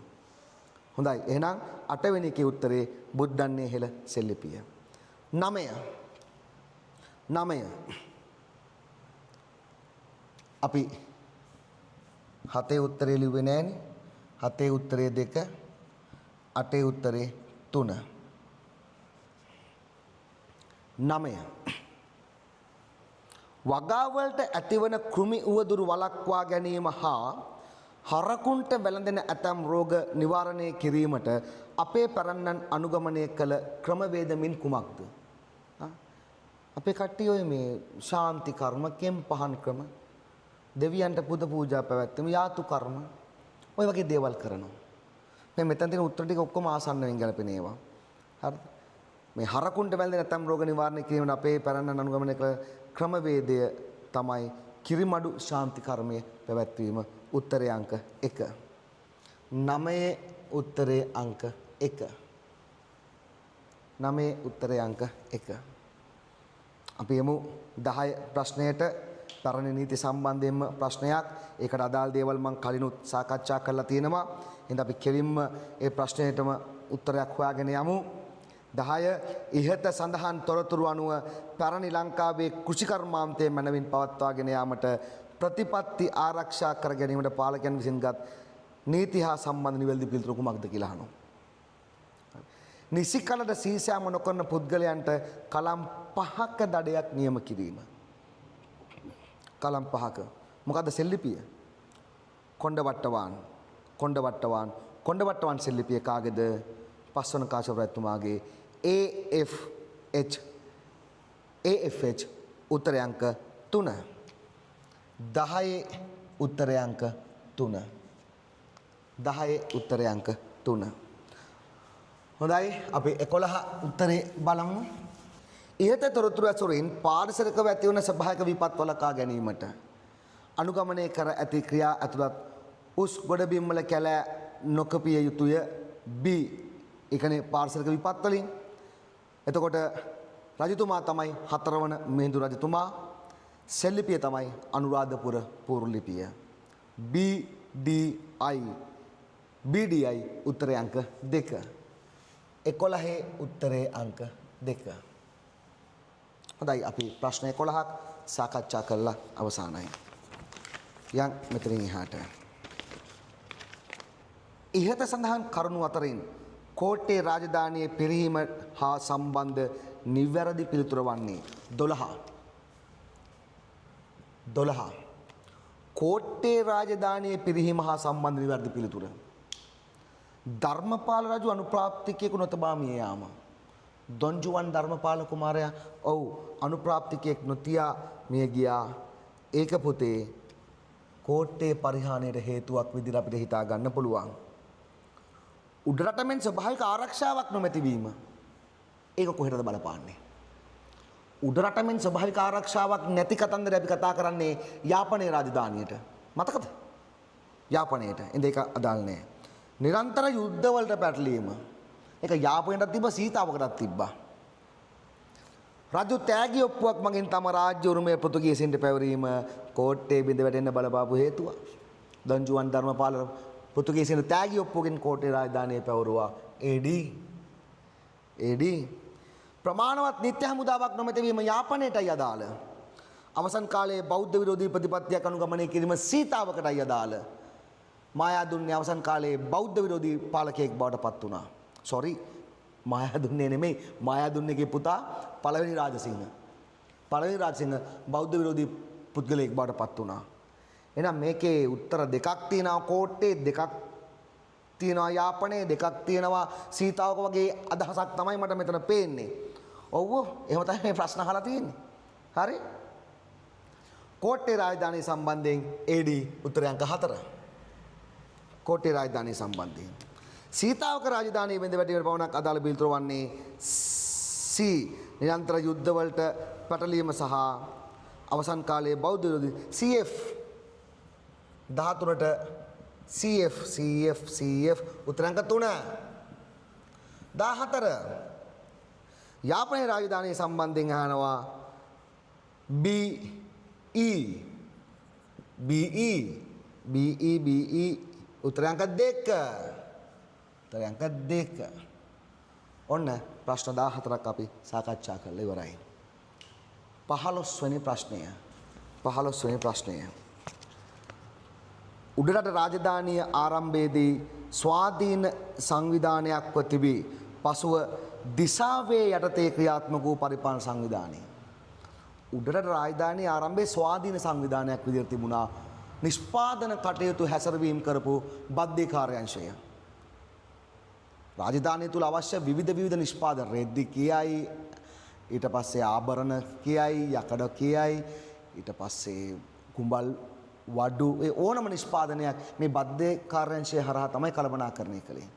හොඳයි. එහෙනම් 8 වෙනි එකේ උත්තරේ බුද්ධන්නේ හෙළ සෙල්ලිපිය. 9 අපි 7 උත්තරේ ලිව්වේ නෑනේ. 7 උත්තරේ 2 8 උත්තරේ 3 9 වගාවලට ඇතිවන කෘමි උවදුරු වළක්වා ගැනීම හා හරකුන්ට වැළඳෙන ඇතම් රෝග නිවාරණය කිරීමට අපේ පැරණන් අනුගමනය කළ ක්‍රමවේදමින් කුමක්ද? අපේ කට්ටිය ඔය මේ ශාන්ති කර්ම, කෙම් පහන් ක්‍රම, දෙවියන්ට පුද පූජා පැවැත්වීම, යාතු කර්ම ඔය වගේ දේවල් කරනවා. මේ මෙතන තියෙන උත්තර ටික ඔක්කොම ආසන්න වෙන් ගැලපෙන ඒවා. හරිද? මේ හරකුන්ට වැළඳෙන ඇතම් රෝග නිවාරණය කිරීමට අපේ පැරණන් අනුගමනය කළ ක්‍රමවේදය තමයි කිරිමඩු ශාන්ති කර්මය පැවැත්වීම. උත්තරේ අංක 1. 9 උත්තරේ අංක 1. 9 උත්තරේ අංක 1. අපි යමු 10 ප්‍රශ්නයට. පැරණි නීති සම්බන්ධයෙන්ම ප්‍රශ්නයක්. ඒකට අදාළ දේවල් මම කලිනුත් සාකච්ඡා කරලා තියෙනවා. එහෙනම් අපි කෙලින්ම ඒ ප්‍රශ්නයටම උත්තරයක් හොයාගෙන යමු. 10 ඉහත සඳහන් තොරතුරු අනුව පැරණි ලංකාවේ කෘෂිකර්මාන්තය මනවින් පවත්වාගෙන යාමට ප්‍රතිපත්ති ආරක්ෂා කර ගැනීමට පාලකයන් විසින් ගත් නීති හා සම්බන්ධ නිවැරදි පිළිතුරු කුමක්ද කියලා අහනවා. නිසි කලට සීසෑම නොකරන පුද්ගලයන්ට කලම් 5ක දඩයක් නියම කිරීම. කලම් 5ක. මොකද්ද සෙල්ලිපිය? කොණ්ඩවට්ටවාන් සෙල්ලිපිය කාගේද? පස්වන කාශ්‍යප රජතුමාගේ. AFH උත්තරේ අංක 3. 10 උත්තරේ අංක 3. 10 උත්තරේ අංක 3. හොඳයි අපි 11 උත්තරේ බලමු. ඉහත තොරතුරු ඇසුරින් පාරිසරිකව ඇතිවන ස්වභාවික විපත් වළකා ගැනීමට අනුගමනය කර ඇති ක්‍රියා ඇතුළත් උස් ගොඩබිම් වල කැලෑ නොකපිය යුතුය. B. ඒ කියන්නේ පාරිසරික විපත් වලින්. එතකොට රජතුමා තමයි 4 වන මිහිඳු රජතුමා. සෙල්ලිපිය තමයි අනුරාධපුර පූර්ව ලිපිය. BDI උත්තරේ අංක 2. 11 උත්තරේ අංක 2. හොඳයි අපි ප්‍රශ්න 11ක් සාකච්ඡා කරලා අවසానයි. යන් මෙතනින් එහාට. ඉහත සඳහන් කරුණු අතරින් කෝට්ටේ රාජධානියේ පිරිහීම හා සම්බන්ධ නිවැරදි පිළිතුර වන්නේ 12. කෝට්ටේ රාජධානියේ පිරිහීම හා සම්බන්ධ නිවැරදි පිළිතුර. ධර්මපාල රජු අනුප්‍රාප්තිකයෙකු නොතබා මිය යාම. දොන්ජුවන් ධර්මපාල කුමාරයා අනුප්‍රාප්තිකයෙක් නොතියා මිය ගියා. ඒක පුතේ කෝට්ටේ පරිහානියට හේතුවක් විදිහට අපිට හිතා ගන්න පුළුවන්. උඩරට මෙන් ස්වභාවික ආරක්ෂාවක් නොමැතිවීම. ඒක කොහෙටද බලපාන්නේ? උඩරට මෙන් ස්වභාවික ආරක්ෂාවක් නැති කතන්දරය අපි කතා කරන්නේ යාපනයේ රාජධානියට. මතකද? යාපනයට. එඳ ඒක අදාළ නැහැ. නිරන්තර යුද්ධවලට පැටලීම. ඒක යාපනයටත් තිබ්බා සීතාවකටත් තිබ්බා. රජු තෑගි ඔප්පුවක් මගින් තම රාජ්‍ය උරුමය පෘතුගීසින්ට පැවරීම කෝට්ටේ බිඳ වැටෙන්න බලපාපු හේතුව. දන් ජුවන් ධර්මපාල පෘතුගීසින්ට තෑගි ඔප්පුවකින් කෝට්ටේ රාජධානිය පැවරුවා. ඒඩී ප්‍රමාණවත් නිත්‍ය හමුදාවක් නොමැතිවීම යාපනයටයි අදාළ. අවසන් කාලයේ බෞද්ධ විරෝධී ප්‍රතිපත්තියක් අනුගමනය කිරීම සීතාවකටයි අදාළ. මායාදුන්නේ අවසන් කාලයේ බෞද්ධ විරෝධී පාලකයෙක් බවට පත් වුණා. සොරි මායාදුන්නේ නෙමෙයි මායාදුන්නේගේ පුතා පළවෙනි රාජසිංහ. පළවෙනි රාජසිංහ බෞද්ධ විරෝධී පුද්ගලයෙක් බවට පත් වුණා. එහෙනම් මේකේ උත්තර දෙකක් තියෙනවා කෝට්ටේ දෙකක් තියෙනවා යාපනයේ දෙකක් තියෙනවා සීතාවක වගේ අදහසක් තමයි මට මෙතන පේන්නේ. ඔව් එහෙම තමයි මේ ප්‍රශ්න අහලා තියෙන්නේ. හරි? කෝට්ටේ රාජධානිය සම්බන්ධයෙන් AD උත්තර අංක 4. කෝට්ටේ රාජධානිය සම්බන්ධයෙන් සීතාවක රාජධානිය බිඳ වැටීමට පවණක් අදාළ පිළිතුර වන්නේ C නිරන්තර යුද්ධවලට පැටලීම සහ අවසන් කාලයේ බෞද්ධ විරෝධී CF 13ට CF උත්තර අංක 3. 14 යාපනයේ රාජධානිය සම්බන්ධයෙන් අහනවා BE උත්තර අංක 2. උත්තර අංක 2. ඔන්න ප්‍රශ්න 14ක් අපි සාකච්ඡා කරලා ඉවරයි. 15 වෙනි ප්‍රශ්නය. උඩරට රාජධානිය ආරම්භයේදී ස්වාධීන සංවිධානයක්ව තිබී පසුව දිසාවේ යටතේ ක්‍රියාත්මක වූ පරිපාලන සංවිධානය. උඩරට රාජධානිය ආරම්භයේ ස්වාධීන සංවිධානයක් විදිහට තිබුණා. නිෂ්පාදන කටයුතු හැසිරවීම කරපු බද්ධය කාර්යාංශය. රාජධානිය තුල අවශ්‍ය විවිධ නිෂ්පාදන රෙද්දි කියයි ඊට පස්සේ ආභරණ කියයි යකඩ කියයි ඊට පස්සේ කුඹල් වඩු ඒ ඕනම නිෂ්පාදනයක් මේ බද්ධය කාර්යාංශය හරහා තමයි කළමනාකරණය කළේ.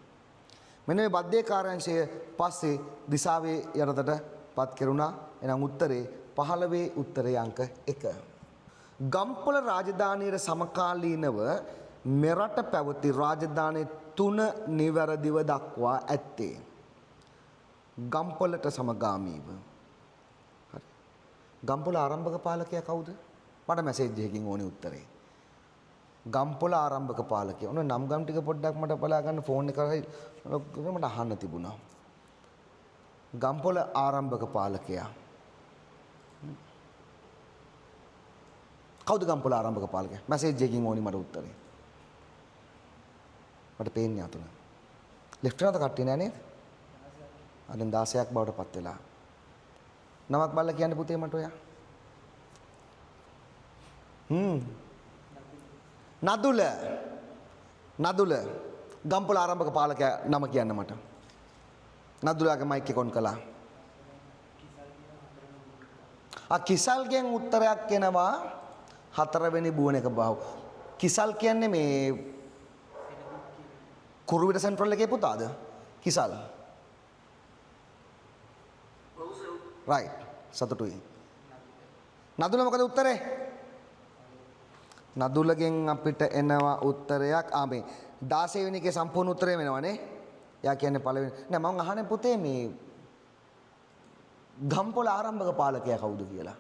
මෙන්න මේ බද්ධය කාර්යාංශය පස්සේ දිසාවේ යටතට පත් කෙරුණා. එනම් උත්තරේ 15 උත්තරේ අංක 1. ගම්පොළ රාජධානියට සමකාලීනව මෙරට පැවති රාජධානි 3 නිවැරදිව දක්වා ඇත්තේ. ගම්පොළට සමගාමීව. හරි. ගම්පොළ ආරම්භක පාලකයා කවුද? මට මැසේජ් එකකින් ඕනේ උත්තරේ. ගම්පොළ ආරම්භක පාලකයා. ඔන්න නම් ගම් ටික පොඩ්ඩක් මට බලා ගන්න ෆෝන් එක කරලා මට අහන්න තිබුණා. ගම්පොළ ආරම්භක පාලකයා. කවුද ගම්පොළ ආරම්භක පාලකයා? මැසේජ් එකකින් ඕනේ මට උත්තරේ. මට පේන්නේ අතුන. ලෙෆ්ට් එකට කට්ටිය නෑ නේද? අද 16ක් බවට පත් වෙලා. නමක් බලලා කියන්න පුතේ මට ඔයා. නදුල ගම්පොළ ආරම්භක පාලකයා නම කියන්න මට. නදුලාගේ මයික් එක ඔන් කළා. කිසල්ගෙන් උත්තරයක් එනවා 4 වෙනි බුවනක බාහුව. කිසල් කියන්නේ මේ කුරුවිට සෙන්ට්‍රල් එකේ පුතාද? කිසල්. රයිට්. සතුටුයි. නදුල මොකද උත්තරේ? නදුලගෙන් අපිට එනවා උත්තරයක්. මේ 16 වෙනි එකේ සම්පූර්ණ උත්තරය වෙනවනේ. යා කියන්නේ පළවෙනි. නෑ මම අහන්නේ පුතේ මේ ගම්පොළ ආරම්භක පාලකයා කවුද කියලා.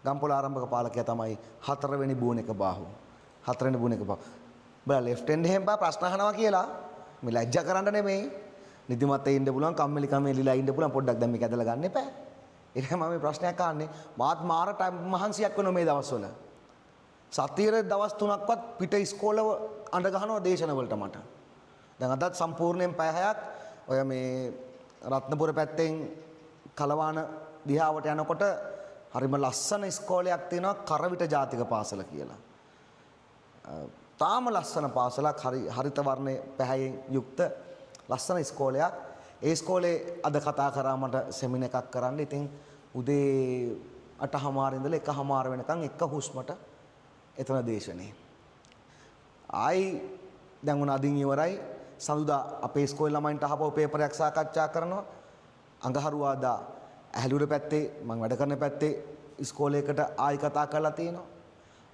ගම්පොළ ආරම්භක පාලකයා තමයි 4 වෙනි බුවනක බාහුව. 4 වෙනි බුවනක බාහුව. බලා ලෙෆ්ට් එන්ඩ් එහෙම බා ප්‍රශ්න අහනවා කියලා මේ ලැජ්ජා කරන්න නෙමෙයි. නිදිමතේ ඉන්න පුළුවන්, කම්මැලිකම එලිලා ඉන්න පුළුවන්. පොඩ්ඩක් දැන් මේක ඇදලා ගන්න එපා. ඒකයි මම මේ ප්‍රශ්නයක් අහන්නේ. මාත් මාර මහන්සියක් වෙනවා මේ දවස්වල. සතියේ දවස් 3ක්වත් පිට ඉස්කෝලේ අඬ ගහනවා දේශන වලට මට. දැන් අදත් සම්පූර්ණයෙන් පැය 6ක් ඔය මේ රත්නපුර පැත්තෙන් කලවාන දිහාවට යනකොට හරිම ලස්සන ඉස්කෝලයක් තියෙනවා කරවිට ජාතික පාසල කියලා. තාම ලස්සන පාසලක් හරිත වර්ණයේ පැහැයෙන් යුක්ත ලස්සන ඉස්කෝලයක්. ඒ ඉස්කෝලේ අද කතා කරා මට සෙමින එකක් කරන්න. ඉතින් උදේ 8:00 ඉඳලා 1:00 වෙනකන් එක හුස්මට එතන දේශනේ. ආයි දැන් උන අදින් ඉවරයි. සඳුදා අපේ ඉස්කෝලේ ළමයින්ට අහපුව පේපරයක් සාකච්ඡා කරනවා. අඟහරුවාදා ඇහැලුර පැත්තේ මම වැඩ කරන පැත්තේ ඉස්කෝලේකට ආයි කතා කරලා තියෙනවා.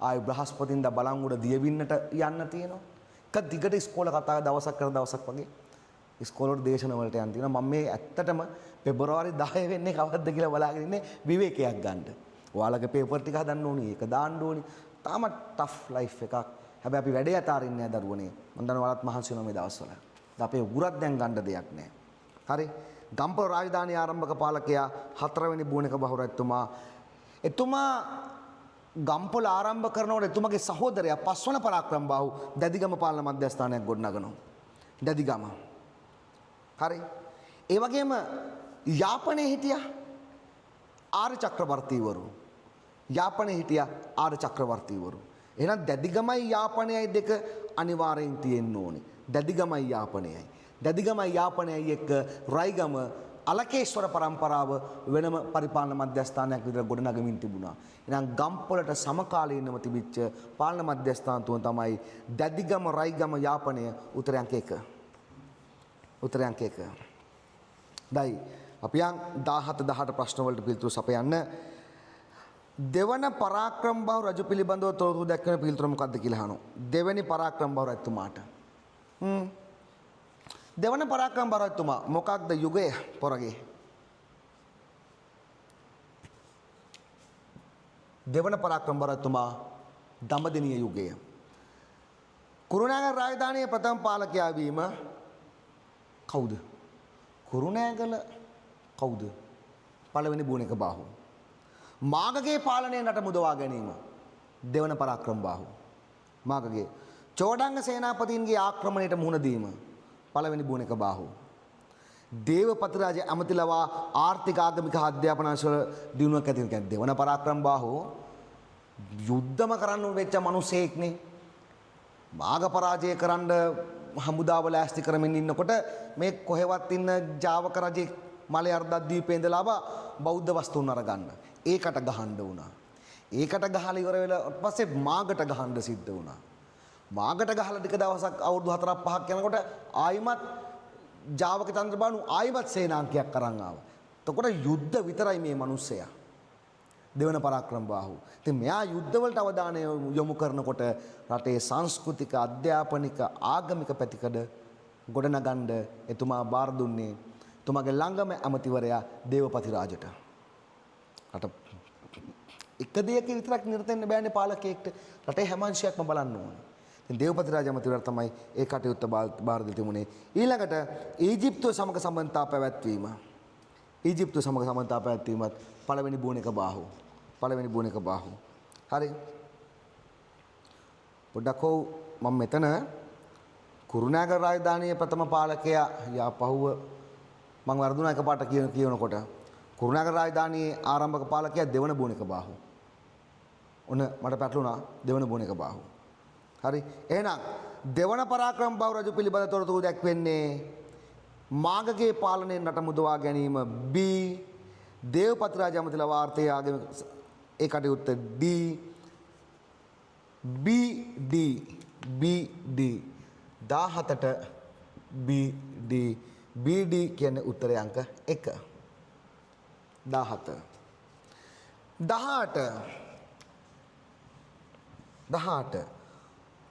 ආයි බ්‍රහස්පතින්දා බලංගොඩ දියවින්නට යන්න තියෙනවා. එක දිගට ඉස්කෝල කතා දවසක් කර දවසක් වගේ ඉස්කෝලේ දේශන වලට යන්න තියෙනවා. මම මේ ඇත්තටම පෙබරවාරි 10 වෙන්නේ කවද්ද කියලා බලාගෙන ඉන්නේ විවේකයක් ගන්න. ඔයාලගේ පේපර් ටික හදන්න ඕනි. ඒක දාන්න ඕනි. තාම ටෆ් ලයිෆ් එකක්. හැබැයි අපි වැඩේ අතාරින්නේ නැහැ දරුවනේ. මම දන්නවා ඔයාලත් මහන්සි වෙනවා මේ දවස්වල. අපේ උගුරක් දැන් ගන්න දෙයක් නැහැ. හරි. ගම්පොළ රාජධානී ආරම්භක පාලකයා 4 වෙනි බූණක බහුරැතිතුමා එතුමා ගම්පොළ ආරම්භ කරනකොට එතුමාගේ සහෝදරයා 5 වන පරාක්‍රමබාහු දැදිගම පාලන මධ්‍යස්ථානයක් ගොඩනගනවා. දැදිගම. හරි. ඒ වගේම යාපනයේ හිටියා ආර්ය චක්‍රවර්තීවරු. යාපනයේ හිටියා ආර්ය චක්‍රවර්තීවරු. එහෙනම් දැදිගමයි යාපනයයි දෙක අනිවාර්යෙන් තියෙන්න ඕනේ. දැදිගමයි යාපනයයි. දැදිගමයි යාපනයයි එක්ක රයිගම අලකේශ්වර පරම්පරාව වෙනම පරිපාලන මධ්‍යස්ථානයක් විදිහට ගොඩනගමින් තිබුණා. එහෙනම් ගම්පොළට සමකාලීනව තිබිච්ච පාලන මධ්‍යස්ථාන තුන තමයි දැදිගම, රයිගම, යාපනය. උත්තර අංක 1. උත්තර අංක 1. දැයි අපි යන් 17 18 ප්‍රශ්න වලට පිළිතුරු සපයන්න. දෙවන පරාක්‍රමබාහු රජු පිළිබඳව තොරතුරු දැක්වෙන පිළිතුර මොකක්ද කියලා අහනවා. දෙවෙනි පරාක්‍රමබාහු රජතුමාට. දෙවන පරාක්‍රමබාහු රජතුමා මොකක්ද යුගය පොරගේ? දෙවන පරාක්‍රමබාහු රජතුමා දඹදිනිය යුගය. කුරුණෑගල රාජධානියේ ප්‍රථම පාලකයා වීම කවුද? කුරුණෑගල කවුද? පළවෙනි බූණක බාහු. මාගගේ පාලනය නට මුදවා ගැනීම දෙවන පරාක්‍රමබාහු. මාගගේ චෝඩංග සේනාපතීන්ගේ ආක්‍රමණයට මුහුණ දීම පළවෙනි බූණක බාහු. දේවපති රාජ ඇමති ලවා ආර්ථික ආගමික අධ්‍යාපන අංශවල දිනුවක් ඇති වෙන දෙවන පරාක්‍රමබාහු යුද්ධම කරන්න වෙච්ච මිනිසෙක්නේ. මාග පරාජය කරන්න හමුදාව ලෑස්ති කරමින් ඉන්නකොට මේ කොහෙවත් ඉන්න ජාවක රජෙක් මලේ අර්ධද්වීපේ ඉඳලා බෞද්ධ වස්තුන් අරගන්න. ඒකට ගහන්න වුණා. ඒකට ගහලා ඉවර වෙලා පස්සේ මාගට ගහන්න සිද්ධ වුණා. මාගට ගහලා ටික දවසක් අවුරුදු 4ක් 5ක් යනකොට ආයිමත් ජාවක තන්ත්‍රබානු ආයිමත් සේනාංකයක් අරන් ආවා. එතකොට යුද්ධ විතරයි මේ මිනිස්සයා. දෙවන පරාක්‍රමබාහු. ඉතින් මෙයා යුද්ධ වලට අවධානය යොමු කරනකොට රටේ සංස්කෘතික, අධ්‍යාපනික, ආගමික පැතිකඩ ගොඩනගන්න එතුමා බාර දුන්නේ එතුමාගේ ළඟම ඇමතිවරයා දේවපති රාජට. රට එක දෙයක විතරක් නිරත වෙන්න බෑනේ පාලකයෙක්ට. රටේ හැම අංශයක්ම බලන්න ඕනේ. ඉතින් දේවපති රාජ ඇමතිවරයා තමයි ඒ කටයුත්ත බාර දී තිබුණේ. ඊළඟට ඊජිප්තුව සමග සම්බන්ධතා පැවැත්වීම. ඊජිප්තුව සමග සම්බන්ධතා පැවැත්වීමත් පළවෙනි බූණක බාහු. පළවෙනි බූණක බාහු. හරි. පොඩ්ඩක් මම මෙතන කුරුණෑගල රාජධානියේ ප්‍රථම පාලකයා යාපහුව මම වර්ධුනා එකපාරට කියනකොට කුරුණෑගල රාජධානියේ ආරම්භක පාලකයා දෙවන බූණක බාහු. ඔන්න මට පැටලුණා දෙවන බූණක බාහු. හරි. එහෙනම් දෙවන පරාක්‍රමබාහු රජු පිළිබඳ තොරතුරු දැක්වෙන්නේ මාගගේ පාලනයෙන් රට මුදවා ගැනීම B. දේවපති රාජ ඇමතිලා වාර්තයේ ආගමික ඒ කටයුත්ත D. BD 17ට BD කියන්නේ උත්තරේ අංක 1. 18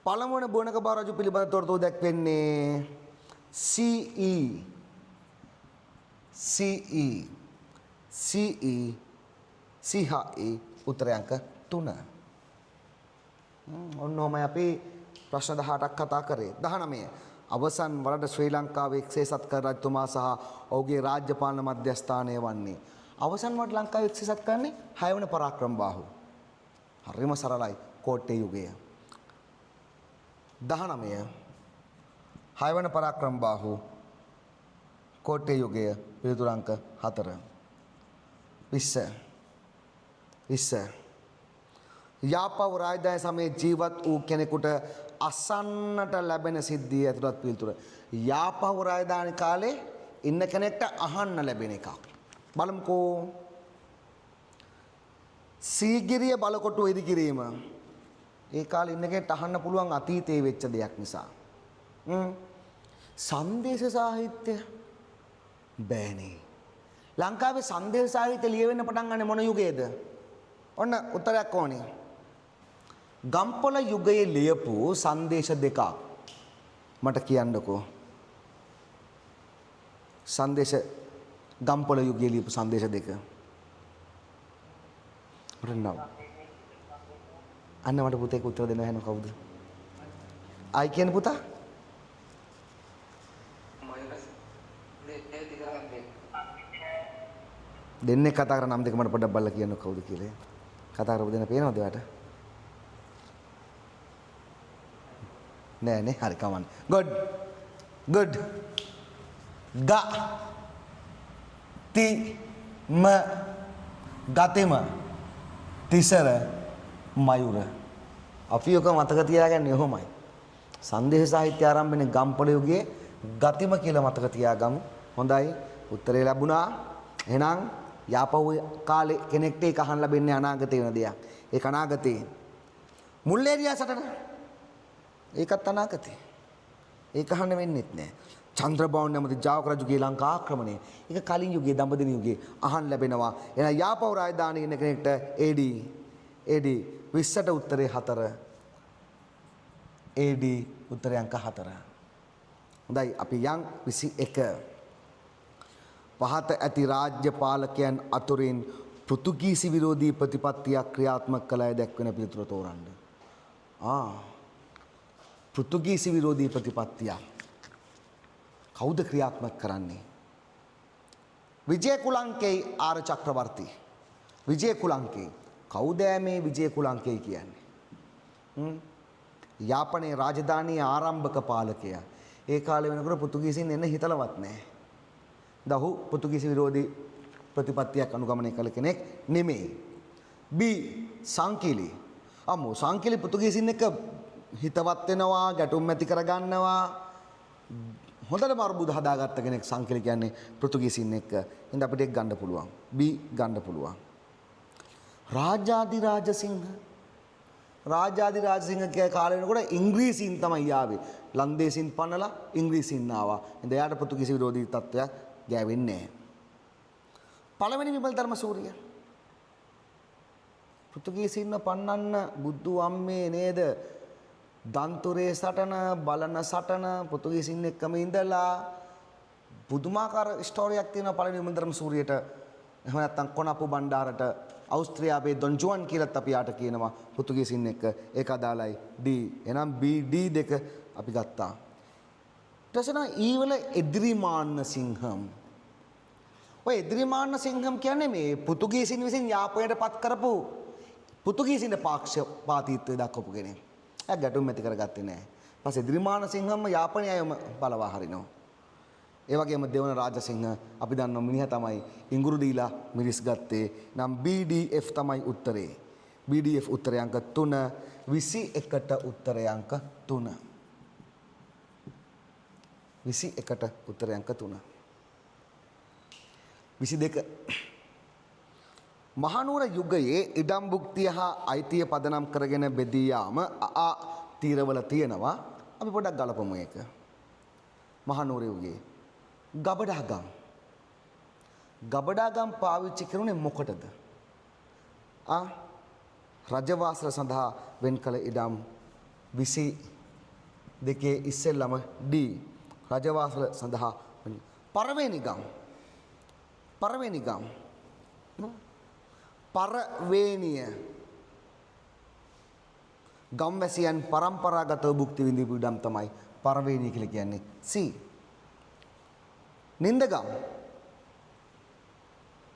පළමුවන බෝනක බාහු රජු පිළිබඳ තොරතුරු දැක්වෙන්නේ CE උත්තරේ අංක 3. ඔන්නෝමයි අපි ප්‍රශ්න 18ක් කතා කරේ. 19 අවසන් වරට ශ්‍රී ලංකාවේ එක්සේසත් කර රජතුමා සහ ඔහුගේ රාජ්‍ය පාලන මධ්‍යස්ථානය වන්නේ. අවසන් වරට ලංකාවේ එක්සේසත් කරන්නේ 6 වන පරාක්‍රමබාහු. හරිම සරලයි කෝට්ටේ යුගය. 19 6 වන පරාක්‍රමබාහු කෝට්ටේ යුගය පිළිතුරු අංක 4. 20 යාපහුව රාජධානි සමයේ ජීවත් වූ කෙනෙකුට අසන්නට ලැබෙන සිද්ධිය ඇතුළත් පිළිතුර. යාපහුව රාජධානි කාලේ ඉන්න කෙනෙක්ට අහන්න ලැබෙන එකක්. බලමුකෝ. සීගිරිය බලකොටු ඉදි කිරීම. ඒ කාලේ ඉන්න කෙනෙක්ට අහන්න පුළුවන් අතීතයේ වෙච්ච දෙයක් නිසා. සංදේශ සාහිත්‍ය බෑනේ. ලංකාවේ සංදේශ සාහිත්‍ය ලියවෙන්න පටන් ගන්නේ මොන යුගයේද? ඔන්න උත්තරයක් ඕනේ. ගම්පොළ යුගයේ ලියපු සංදේශ දෙකක් මට කියන්නකෝ. සංදේශ ගම්පොළ යුගයේ ලියපු සංදේශ දෙක. රන්නව. අන්න මට පුතේක උත්තර දෙන්න හැන කවුද? ආයි කියන පුතා? දෙන්නේ කතා කරන නම් දෙක මට පොඩ්ඩක් බලලා කියන්න කවුද කියලා. කතා කරපු දෙන පේනවද ඔයාලට? නෑ නේ හරි කමන්න. good good ga ti ma ගතෙම Thisara මයුර. අපි ඔක මතක තියාගන්නේ ඔහොමයි. සංදේශ සාහිත්‍ය ආරම්භනේ ගම්පොළ යුගයේ ගතිම කියලා මතක තියාගමු. හොඳයි උත්තරේ ලැබුණා. එහෙනම් යාපහුව කාලේ කෙනෙක්ට ඒක අහන්න ලැබෙන්නේ අනාගතේ වෙන දෙයක්. ඒක අනාගතේ. මුල්ලේරියා සටන. ඒකත් අනාගතේ. ඒක අහන්න වෙන්නේත් නෑ. චන්ද්‍රබාහු නැමැති ජාවක රජුගේ ලංකා ආක්‍රමණය. ඒක කලින් යුගයේ දඹදිව යුගයේ අහන්න ලැබෙනවා. එහෙනම් යාපහුව රාජධානියේ ඉන්න කෙනෙක්ට AD 20ට උත්තරේ 4. AD උත්තරේ අංක 4. හොඳයි අපි යන් 21. පහත ඇති රාජ්‍ය පාලකයන් අතුරින් පෘතුගීසි විරෝධී ප්‍රතිපත්තියක් ක්‍රියාත්මක කළ අය දැක්වෙන පිළිතුර තෝරන්න. පෘතුගීසි විරෝධී ප්‍රතිපත්තියක් කවුද ක්‍රියාත්මක කරන්නේ? විජය කුලංකේ ආර චක්‍රවර්ති. විජය කුලංකේ කවුද මේ විජය කුලංකේ කියන්නේ? යාපනයේ රාජධානියේ ආරම්භක පාලකයා. ඒ කාලේ වෙනකොට පෘතුගීසින් එන්න හිතලවත් නැහැ. දහු පෘතුගීසි විරෝධී ප්‍රතිපත්තියක් අනුගමනය කළ කෙනෙක් නෙමෙයි. B සංකිලි. අම්මෝ සංකිලි පෘතුගීසින් එක්ක හිතවත් වෙනවා, ගැටුම් ඇති කරගන්නවා. හොඳටම අරුබුද හදාගත්ත කෙනෙක් සංකිලි කියන්නේ පෘතුගීසින් එක්ක. ඉතින් අපිට ඒක ගන්න පුළුවන්. B ගන්න පුළුවන්. රාජාධිරාජසිංහ කිය කාලේ වෙනකොට ඉංග්‍රීසීන් තමයි ආවේ. ලන්දේසින් පන්නලා ඉංග්‍රීසීන් ආවා. ඉතින් එයාට පෘතුගීසි විරෝධී තත්ත්වයක් ගෑවෙන්නේ නැහැ. පළවෙනි විමල් ධර්මසූරිය. පෘතුගීසීන්ව පන්නන්න බුද්ධ අම්මේ නේද? දන්තුරේ සටන, බලන සටන පෘතුගීසීන් එක්කම ඉඳලා පුදුමාකාර ස්ටෝරියක් තියෙනවා පළවෙනි විමල් ධර්මසූරියට. එහෙම නැත්නම් කොනප්පු බණ්ඩාරට අවුස්ත්‍රියාවේ ඩොන් ජුවන් කියලාත් අපි යාට කියනවා පෘතුගීසින් එක්ක. ඒක අදාළයි D. එහෙනම් B D දෙක අපි ගත්තා. ඊටසන ඊවල එද්රිමාන්න සිංහම්. ඔය එද්රිමාන්න සිංහම් කියන්නේ මේ පෘතුගීසින් විසින් යාපනයට පත් කරපු පෘතුගීසින්ගේ පාක්ෂපාතීත්වය දක්වපු කෙනෙක්. එයා ගැටුම් ඇති කරගත්තේ නැහැ. ඊපස්සේ එද්රිමාන්න සිංහම්ම යාපනයේ අයම බලවා හරිනවා. ඒ වගේම දෙවන රාජසිංහ අපි දන්නවා මිනිහා තමයි ඉඟුරු දීලා මිරිස් ගත්තේ. නම් BDF තමයි උත්තරේ. BDF උත්තරේ අංක 3. 21ට උත්තරේ අංක 3. 21ට උත්තරේ අංක 3. 22. මහනුවර යුගයේ ඉඩම් භුක්තිය හා අයිතිය පදනම් කරගෙන බෙදී යාම තීරවල තියෙනවා. අපි පොඩ්ඩක් ගලපමු ඒක. මහනුවර යුගයේ ගබඩාගම් පාවිච්චි කරුනේ මොකටද? රජවාසල සඳහා වෙන් කළ ඉඩම් 22 ඉස්සෙල්ලම D රජවාසල සඳහා පරවේනි ගම් පරවේනිය ගම්වැසියන් පරම්පරාගතව භුක්ති විඳිපු ඉඩම් තමයි පරවේනිය කියලා කියන්නේ. C නින්දගම්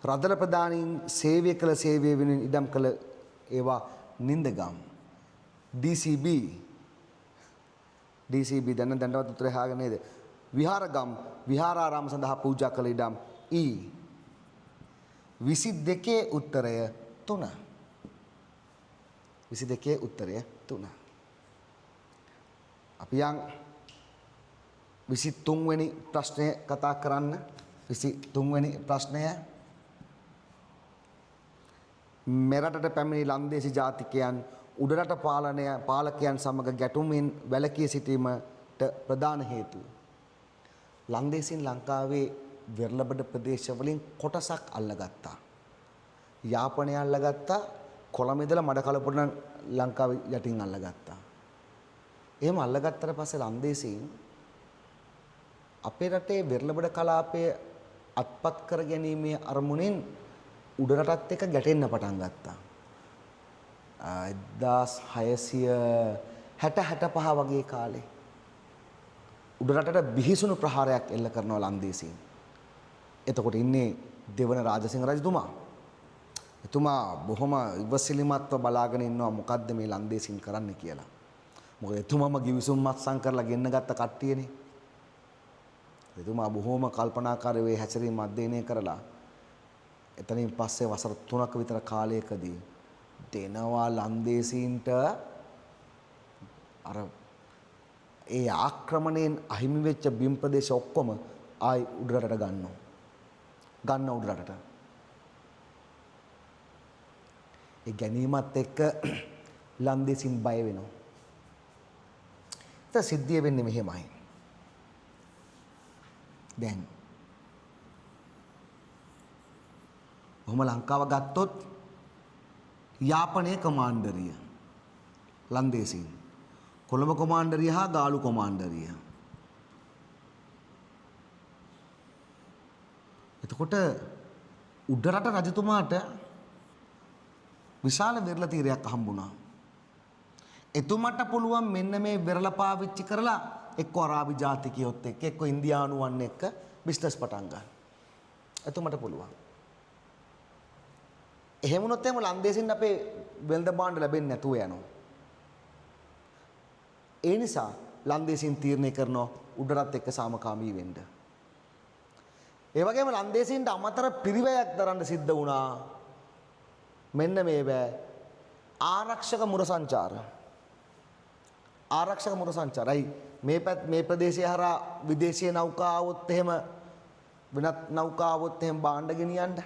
රදල ප්‍රධානීන් සේවය කළ සේවය වෙනුවෙන් ඉඩම් කළ ඒවා නින්දගම්. DCB දැනටවත් උත්තරේ හාගෙන නේද? විහාරගම් විහාරාරාම සඳහා පූජා කළ ඉඩම් E 22 උත්තරය 3. 22 උත්තරය 3. අපි යන් 23 වෙනි ප්‍රශ්නය කතා කරන්න. 23 වෙනි ප්‍රශ්නය මෙරටට පැමිණි ලන්දේසි ජාතිකයන් උඩරට පාලකයන් සමග ගැටුමින් වැළකී සිටීමට ප්‍රධාන හේතුව. ලන්දේසින් ලංකාවේ වෙරළබඩ ප්‍රදේශවලින් කොටසක් අල්ලගත්තා. යාපනය අල්ලගත්තා. කොළඹ ඉඳලා මඩකලපුර ලංකාව යටින් අල්ලගත්තා. එහෙම අල්ලගත්තට පස්සේ ලන්දේසීන් අපේ රටේ වෙරළබඩ කලාපය අත්පත් කර ගැනීමේ අරමුණින් උඩරටත් එක්ක ගැටෙන්න පටන් ගත්තා. 1665 වගේ කාලේ උඩරටට බිහිසුණු ප්‍රහාරයක් එල්ල කරනවා ලන්දේසීන්. එතකොට ඉන්නේ දෙවන රාජසිංහ රජතුමා. එතුමා බොහොම ඉවසිලිමත්ව බලාගෙන ඉන්නවා මොකද්ද මේ ලන්දේසීන් කරන්න කියලා. මොකද එතුමාම ගිවිසුම් මත්සන් කරලා ගෙන්න ගත්ත කට්ටියනේ. එතුමා බොහොම කල්පනාකාරී හැසිරීම අධ්‍යයනය කරලා එතනින් පස්සේ වසර 3ක විතර කාලයකදී දෙනවා ලන්දේසීන්ට අර ඒ ආක්‍රමණයෙන් අහිමි වෙච්ච බිම් ප්‍රදේශ ඔක්කොම ආයි උඩරටට ගන්න උඩරටට. ඒ ගැනීමත් එක්ක ලන්දේසීන් බය වෙනවා. ඒක සිද්ධිය වෙන්නේ මෙහෙමයි. දැන් ඔහොම ලංකාව ගත්තොත් යාපනයේ කමාන්ඩරිය ලන්දේසීන්, කොළඹ කොමාන්ඩරිය හා ගාලු කොමාන්ඩරිය. එතකොට උඩරට රජතුමාට විශාල වෙරළ තීරයක් හම්බුණා. එතුමට පුළුවන් මෙන්න මේ වෙරළ පාවිච්චි කරලා එක්ක අරාබි ජාතිකයොත් එක්ක එක්ක ඉන්දියානුවන් එක්ක බිස්නස් පටන් ගන්න. එතුමට පුළුවන්. එහෙම වුණොත් එහෙම ලන්දේසින් අපේ වෙළඳ භාණ්ඩ ලැබෙන්නේ නැතුව යනවා. ඒ නිසා ලන්දේසින් තීරණය කරනවා උඩරත් එක්ක සාමකාමී වෙන්න. ඒ වගේම ලන්දේසින්ට අමතර පිරිවැයක් දරන්න සිද්ධ වුණා. මෙන්න මේවා ආරක්ෂක මුර සංචාර. ආරක්ෂක මුර සංචාරයි මේ ප්‍රදේශය හරහා විදේශීය නෞකා આવොත් එහෙම වෙනත් නෞකා આવොත් එහෙම භාණ්ඩ ගෙනියන්න.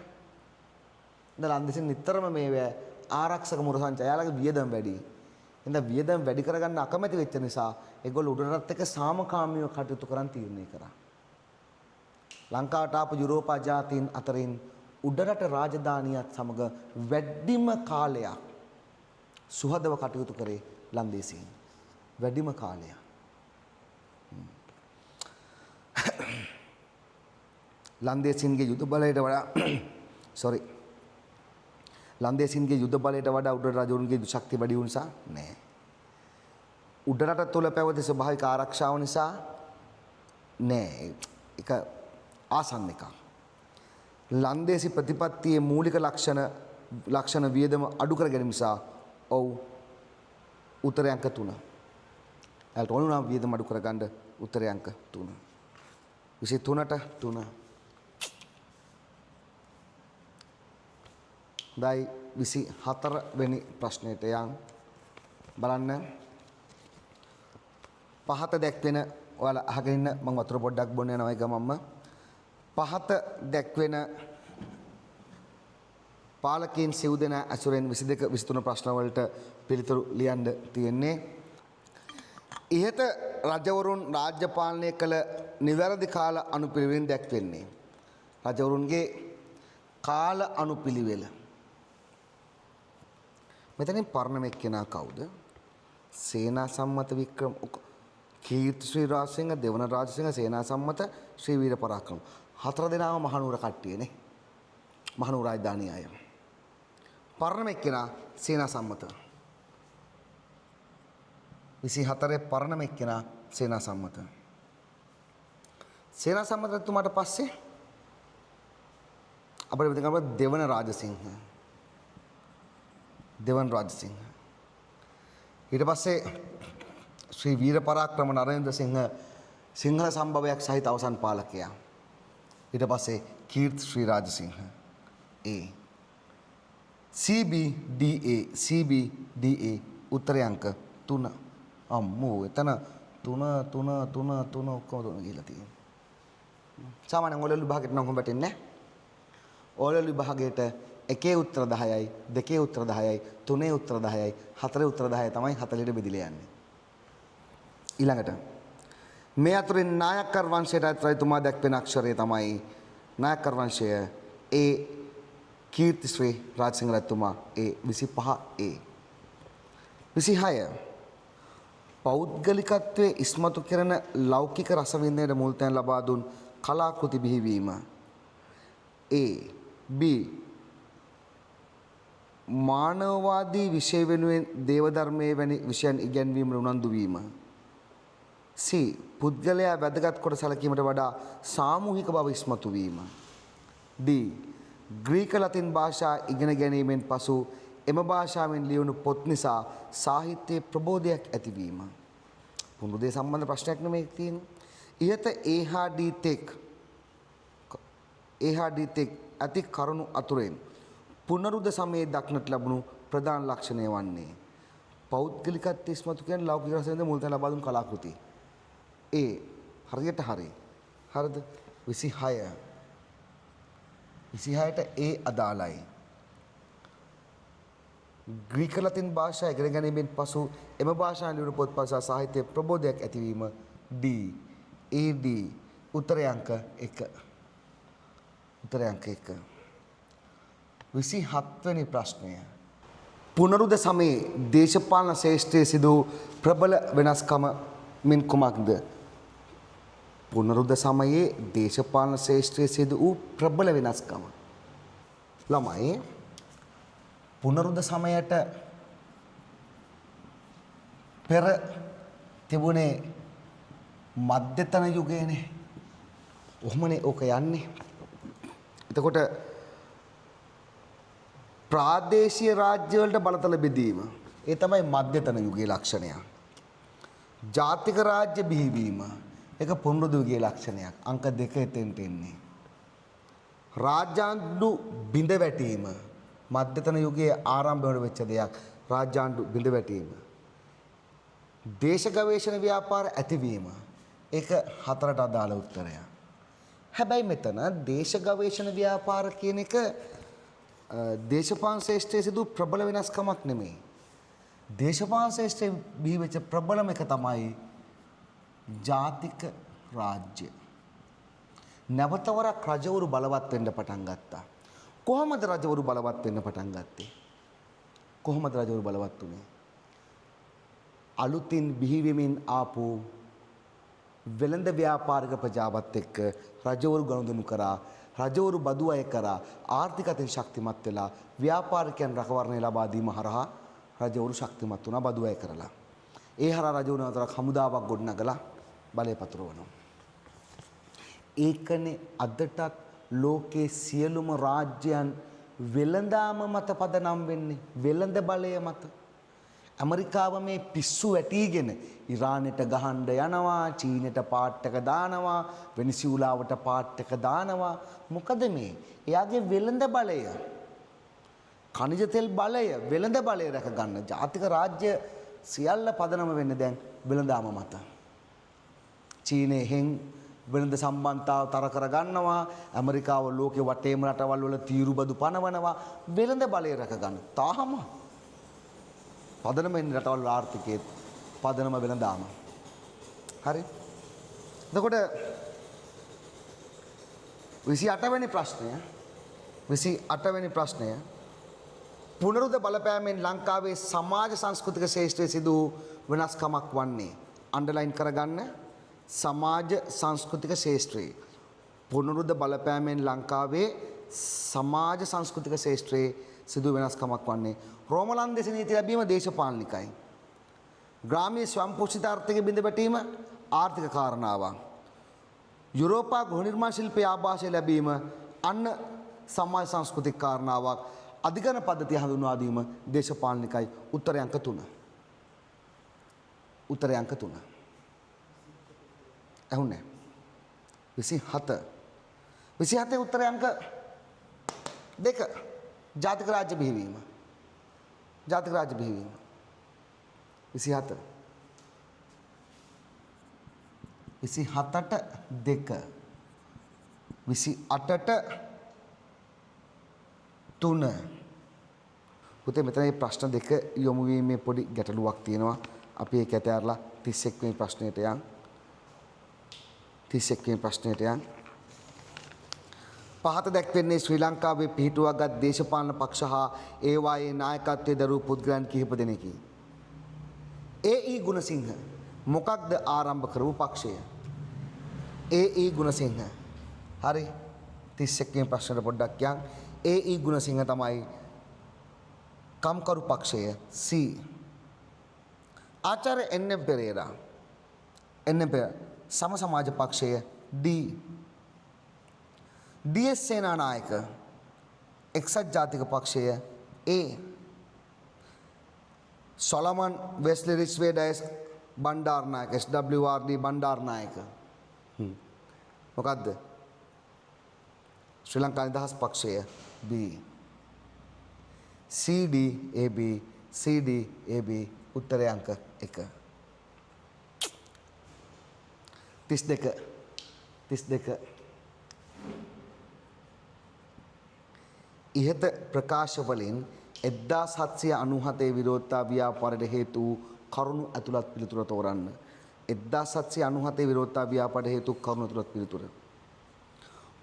දැන් ලන්දේසින් නිතරම මේවා ආරක්ෂක මුර සංචාරය. යාළගේ වියදම් වැඩි. එහෙනම් වියදම් වැඩි කරගන්න අකමැති වෙච්ච නිසා ඒගොල්ලෝ උඩරටත් එක්ක සාමකාමීව කටයුතු කරන් තීරණය කරා. ලංකාවට ආපු යුරෝපා ජාතීන් අතරින් උඩරට රාජධානියත් සමග වැඩිම කාලයක් සුහදව කටයුතු කරේ ලන්දේසීන්. වැඩිම කාලයක්. ලන්දේසීන්ගේ යුද බලයට වඩා ලන්දේසීන්ගේ යුද බලයට වඩා උඩරට රජවරුන්ගේ ශක්තිය වැඩි වුණ නිසා නෑ. උඩරට තුල පැවති ස්වභාවික ආරක්ෂාව නිසා නෑ. ඒක ආසන්න එකක්. ලන්දේසි ප්‍රතිපත්තියේ මූලික ලක්ෂණ වියදම අඩු කර ගැනීම නිසා ඔව් උත්තරේ අංක 3. එයාට ඕන නම් වියදම අඩු කරගන්න උත්තරේ අංක 3. 23ට 3. දැයි 24 වෙනි ප්‍රශ්නෙට යන් බලන්න. පහත දැක්වෙන ඔයාලා අහගෙන ඉන්න මම වතුර පොඩ්ඩක් බොන්න යනවා ඒ ගමම්ම. පහත දැක්වෙන පාලකීන් සිව් දෙනා ඇසුරෙන් 22 23 ප්‍රශ්න වලට පිළිතුරු ලියන්න තියෙන්නේ. ඉහත රජවරුන් රාජ්‍ය පාලනය කළ නිවැරදි කාල අනුපිළිවෙලින් දැක්වෙන්නේ. රජවරුන්ගේ කාල අනුපිළිවෙල. මෙතනින් පරණම එක්කෙනා කවුද? සේනා සම්මත වික්‍රම කීර්ති ශ්‍රී රාජසිංහ, දෙවන රාජසිංහ, සේනා සම්මත, ශ්‍රී වීර පරාක්‍රම. හතර දෙනාම මහනුවර කට්ටියනේ. මහනුවර රාජධානිය අය. පරණම එක්කෙනා සේනා සම්මත. 24 පරණම එක්කෙනා සේනා සම්මත. සේනා සම්මත තුමාට පස්සේ අපිට විතර කරපුවා දෙවන රාජසිංහ. දෙවන රාජසිංහ. ඊට පස්සේ ශ්‍රී වීර පරාක්‍රම නරේන්ද්‍ර සිංහ සිංහල සම්භවයක් සහිත අවසන් පාලකයා. ඊට පස්සේ කීර්ති ශ්‍රී රාජසිංහ. CBDA උත්තරේ අංක 3. අම්මෝ එතන 3 ඔක්කොම 3 ගිහලා තියෙනවා. සාමාන්‍යයෙන් ඕලෙවල් විභාගයට නම් හොඹ වැටෙන්නේ නැහැ. ඕලෙවල් විභාගයට එකේ උත්තර 10යි, දෙකේ උත්තර 10යි, තුනේ උත්තර 10යි, හතරේ උත්තර 10යි තමයි 40ට බෙදිලා යන්නේ. ඊළඟට මේ අතරින් නායකර් වංශයට අයත් රජතුමා දැක්වෙන අක්ෂරය තමයි නායකර් වංශය ඒ කීර්තිශ්‍රී රාජසිංහ රජතුමා ඒ 25A. 26 පෞද්ගලිකත්වයේ ඉස්මතු කරන ලෞකික රසවින්දනයට මුල් තැන් ලබා දුන් කලාකෘති බිහිවීම. A. B. මානවවාදී විෂය වෙනුවෙන් දේවධර්මයේ වැනි විෂයන් ඉගැන්වීමට උනන්දු වීම. C. පුද්ගලයා වැදගත් කොට සැලකීමට වඩා සාමූහික බව ඉස්මතු වීම. D. ග්‍රීක ලතින් භාෂා ඉගෙන ගැනීමෙන් පසු එම භාෂාවෙන් ලියවුණු පොත් නිසා සාහිත්‍යයේ ප්‍රබෝධයක් ඇතිවීම. පුනරුදේ සම්බන්ධ ප්‍රශ්නයක් නෙමෙයි තියෙන්නේ. ඉහත A හා D තෙක් ඇති කරුණු අතුරෙන් පුනරුද සමයේ දක්නට ලැබුණු ප්‍රධාන ලක්ෂණය වන්නේ පෞද්ගලිකත්වයේ ඉස්මතු කරන ලෞකික රසවින්දන මුල් තැන ලබා දුන් කලාකෘති. A හරියට හරි. හරිද? 26. 26ට A අදාළයි. ග්‍රීක ලතින් භාෂා ඉගෙන ගැනීමෙන් පසු එම භාෂාවෙන් ලියුණු පොත් භාෂා සාහිත්‍ය ප්‍රබෝධයක් ඇතිවීම. D. AD උත්තරය අංක 1. උත්තරය අංක 1. 27 වෙනි ප්‍රශ්නය. පුනරුද සමයේ දේශපාලන ශාස්ත්‍රයේ සිදු ප්‍රබල වෙනස්කම මින් කුමක්ද? පුනරුද සමයේ දේශපාලන ශාස්ත්‍රයේ සිදු වූ ප්‍රබල වෙනස්කම. ළමයි පුනරුද සමයට පෙර තිබුණේ මධ්‍යතන යුගයනේ. ඔහොමනේ ඕක යන්නේ. එතකොට ප්‍රාදේශීය රාජ්‍ය වලට බලතල බෙදීම ඒ තමයි මධ්‍යතන යුගයේ ලක්ෂණය. ජාතික රාජ්‍ය බිහිවීම ඒක පුනරුද යුගයේ ලක්ෂණයක්. අංක 2 එතෙන්ට එන්නේ. රාජාණ්ඩු බිඳ වැටීම මධ්‍යතන යුගයේ ආරම්භවල වෙච්ච දෙයක්. රාජාණ්ඩු බිඳ වැටීම. දේශ ගවේෂණ ව්‍යාපාර ඇතිවීම ඒක 4ට අදාළ උත්තරය. හැබැයි මෙතන දේශ ගවේෂණ ව්‍යාපාර කියන එක දේශපාලන ශාස්ත්‍රයේ සිදු ප්‍රබල වෙනස්කමක් නෙමෙයි. දේශපාලන ශාස්ත්‍රයේ බිහි වෙච්ච ප්‍රබලම එක තමයි ජාතික රාජ්‍ය. නැවතවරක් රජවරු බලවත් වෙන්න පටන් ගත්තා. කොහොමද රජවරු බලවත් වෙන්න පටන් ගත්තේ? කොහොමද රජවරු බලවත් වුනේ? අලුතින් බිහි වෙමින් ආපු වෙළඳ ව්‍යාපාරික ප්‍රජාවත් එක්ක රජවරු ගනුදෙනු කරා, රජවරු බදු අය කරා, ආර්ථිකයෙන් ශක්තිමත් වෙලා ව්‍යාපාරිකයන් රැකවරණය ලබා දීම හරහා රජවරු ශක්තිමත් වුණා බදු අය කරලා. ඒ හරහා රජවරු අතර හමුදාවක් ගොඩනගලා බලය පතුරවනවා. ඒකනේ අදටත් ලෝකේ සියලුම රාජ්‍යයන් වෙළඳාම මත පදනම් වෙන්නේ. වෙළඳ බලය මත. ඇමරිකාව මේ පිස්සු වැටිගෙන ඉරානෙට ගහන්න යනවා, චීනෙට පාට් එක දානවා, වෙනිසියුලාවට පාට් එක දානවා. මොකද මේ? එයාගේ වෙළඳ බලය, ඛනිජ තෙල් බලය, වෙළඳ බලය රැක ගන්න ජාතික රාජ්‍ය සියල්ල පදනම වෙන්නේ දැන් වෙළඳාම මත. චීනෙන් වෙළඳ සම්බන්ධතාව තර කර ගන්නවා, ඇමරිකාව ලෝකේ වටේම රටවල් වල තීරු බදු පනවනවා, වෙළඳ බලය රැක ගන්න. තාම පදනම වෙන රටවල් ආර්ථිකයේ පදනම වෙළඳාම. හරි. එතකොට 28 වෙනි ප්‍රශ්නය 28 වෙනි ප්‍රශ්නය පුනරුද බලපෑමෙන් ලංකාවේ සමාජ සංස්කෘතික ශාස්ත්‍රයේ සිදු වෙනස්කමක් වන්නේ අන්ඩර්ලයින් කරගන්න. සමාජ සංස්කෘතික ශාස්ත්‍රයේ පුනරුද බලපෑමෙන් ලංකාවේ සමාජ සංස්කෘතික ශාස්ත්‍රයේ සිදු වෙනස්කමක් වන්නේ රෝමලන්දේශ නීති ලැබීම දේශපාලනිකයි. ග්‍රාමීය ස්වයංපෝෂිතාර්ථික බිඳ වැටීම ආර්ථික කාරණාවක්. යුරෝපා ගෘහ නිර්මාණ ශිල්පයේ ආభాෂය ලැබීම අන්න සමාජ සංස්කෘතික කාරණාවක්. අධිකරණ පද්ධතිය හඳුන්වා දීම දේශපාලනිකයි. උත්තරය අංක 3. උත්තරය අංක 3. ඇහුන්නේ 27. 27 උත්තරය අංක 2. ජාතික රාජ්‍ය බිහිවීම. ජාතික රාජ්‍ය බිහිවීම 27. 27ට 2. 28ට 3. පුතේ මෙතන මේ ප්‍රශ්න දෙක යොමු වීමේ පොඩි ගැටලුවක් තියෙනවා. අපි ඒක ඇතහැරලා 31 වෙනි ප්‍රශ්නෙට යන්. 31 වෙනි ප්‍රශ්නෙට යන්. පහත දැක්වෙන්නේ ශ්‍රී ලංකාවේ පිහිටුවාගත් දේශපාලන පක්ෂ හා ඒවායේ නායකත්වයේ දරූ පුද්ගලයන් කිහිප දෙනෙකි. ඒ.ඊ. ගුණසිංහ මොකක්ද ආරම්භ කරපු පක්ෂය? ඒ.ඊ. ගුණසිංහ. හරි. 31 වෙනි ප්‍රශ්නෙට පොඩ්ඩක් යන්. ඒ.ඊ. ගුණසිංහ තමයි කම්කරු පක්ෂය C. ආචාර්ය එන්.එම්. පෙරේරා එන්.එම්. සම සමාජ පක්ෂය D. ඩී.එස්. සේනානායක එක්සත් ජාතික පක්ෂය A. Solomon Wesley Ridgeway Dias Bandaranaike SWRD Bandaranaike මොකද්ද? ශ්‍රී ලංකා නිදහස් පක්ෂය B. CDAB CDAB උත්තරය අංක 1. 32 ඉහත ප්‍රකාශ වලින් 1797 විරෝධතා ව්‍යාපාරයට හේතු වූ කරුණු ඇතුළත් පිළිතුර තෝරන්න. 1797 විරෝධතා ව්‍යාපාරයට හේතු කරුණු ඇතුළත් පිළිතුර.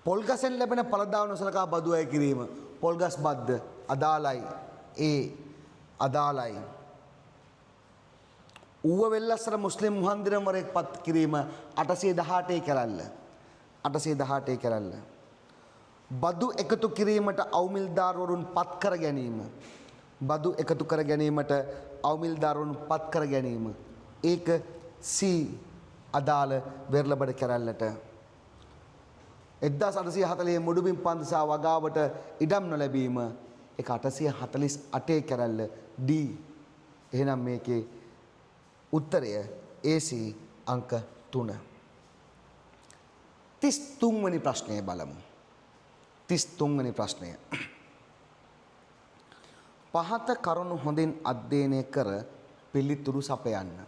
පොල්ගසෙන් ලැබෙන ඵලදාව නොසලකා බදු අය කිරීම. පොල්ගස් බද්ද අදාළයි. ඒ අදාළයි. ඌව වෙල්ලස්සර මුස්ලිම් මුහන්දිරවරයෙක් පත් කිරීම 818 කැරැල්ල. 818 කැරැල්ල. බදු එකතු කිරීමට අවුමිල්දාරවරුන් පත් කර ගැනීම. බදු එකතු කර ගැනීමට අවුමිල්දාරවරුන් පත් කර ගැනීම. ඒක C අදාළ වෙරළබඩ කැරැල්ලට. 1840 මුඩුබිම් පන්දසා වගාවට ඉඩම් නොලැබීම. ඒක 848 කැරැල්ල D. එහෙනම් මේකේ උත්තරය AC අංක 3. 33 වෙනි ප්‍රශ්නය බලමු. 33 වෙනි ප්‍රශ්නය. පහත කරුණු හොඳින් අධ්‍යයනය කර පිළිතුරු සපයන්න.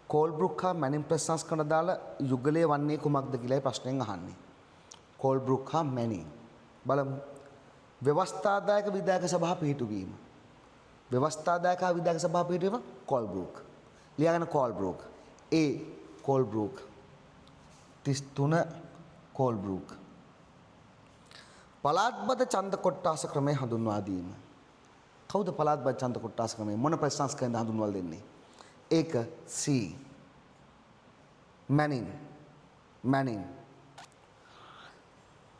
කෝල්බ්‍රුක් හා මැනින් ප්‍රසංස්කරණ දාලා යුගලයේ වන්නේ කුමක්ද කියලායි ප්‍රශ්නයෙන් අහන්නේ. කෝල්බ්‍රුක් හා මැනින් බලමු. ව්‍යවස්ථාදායක විධායක සභාව පිහිටුවීම. ව්‍යවස්ථාදායක විධායක සභාව පිහිටුවීම කෝල්බ්‍රුක්. ලියාගන්න කෝල්බ්‍රුක්. A කෝල්බ්‍රුක්. 33 කෝල්බ්‍රුක්. පළාත්බද ඡන්ද කොට්ටාස ක්‍රමය හඳුන්වා දීම. කවුද පළාත්බද ඡන්ද කොට්ටාස ක්‍රමය මොන ප්‍රතිසංස්කරණද හඳුන්වලා දෙන්නේ? ඒක C මැනින්.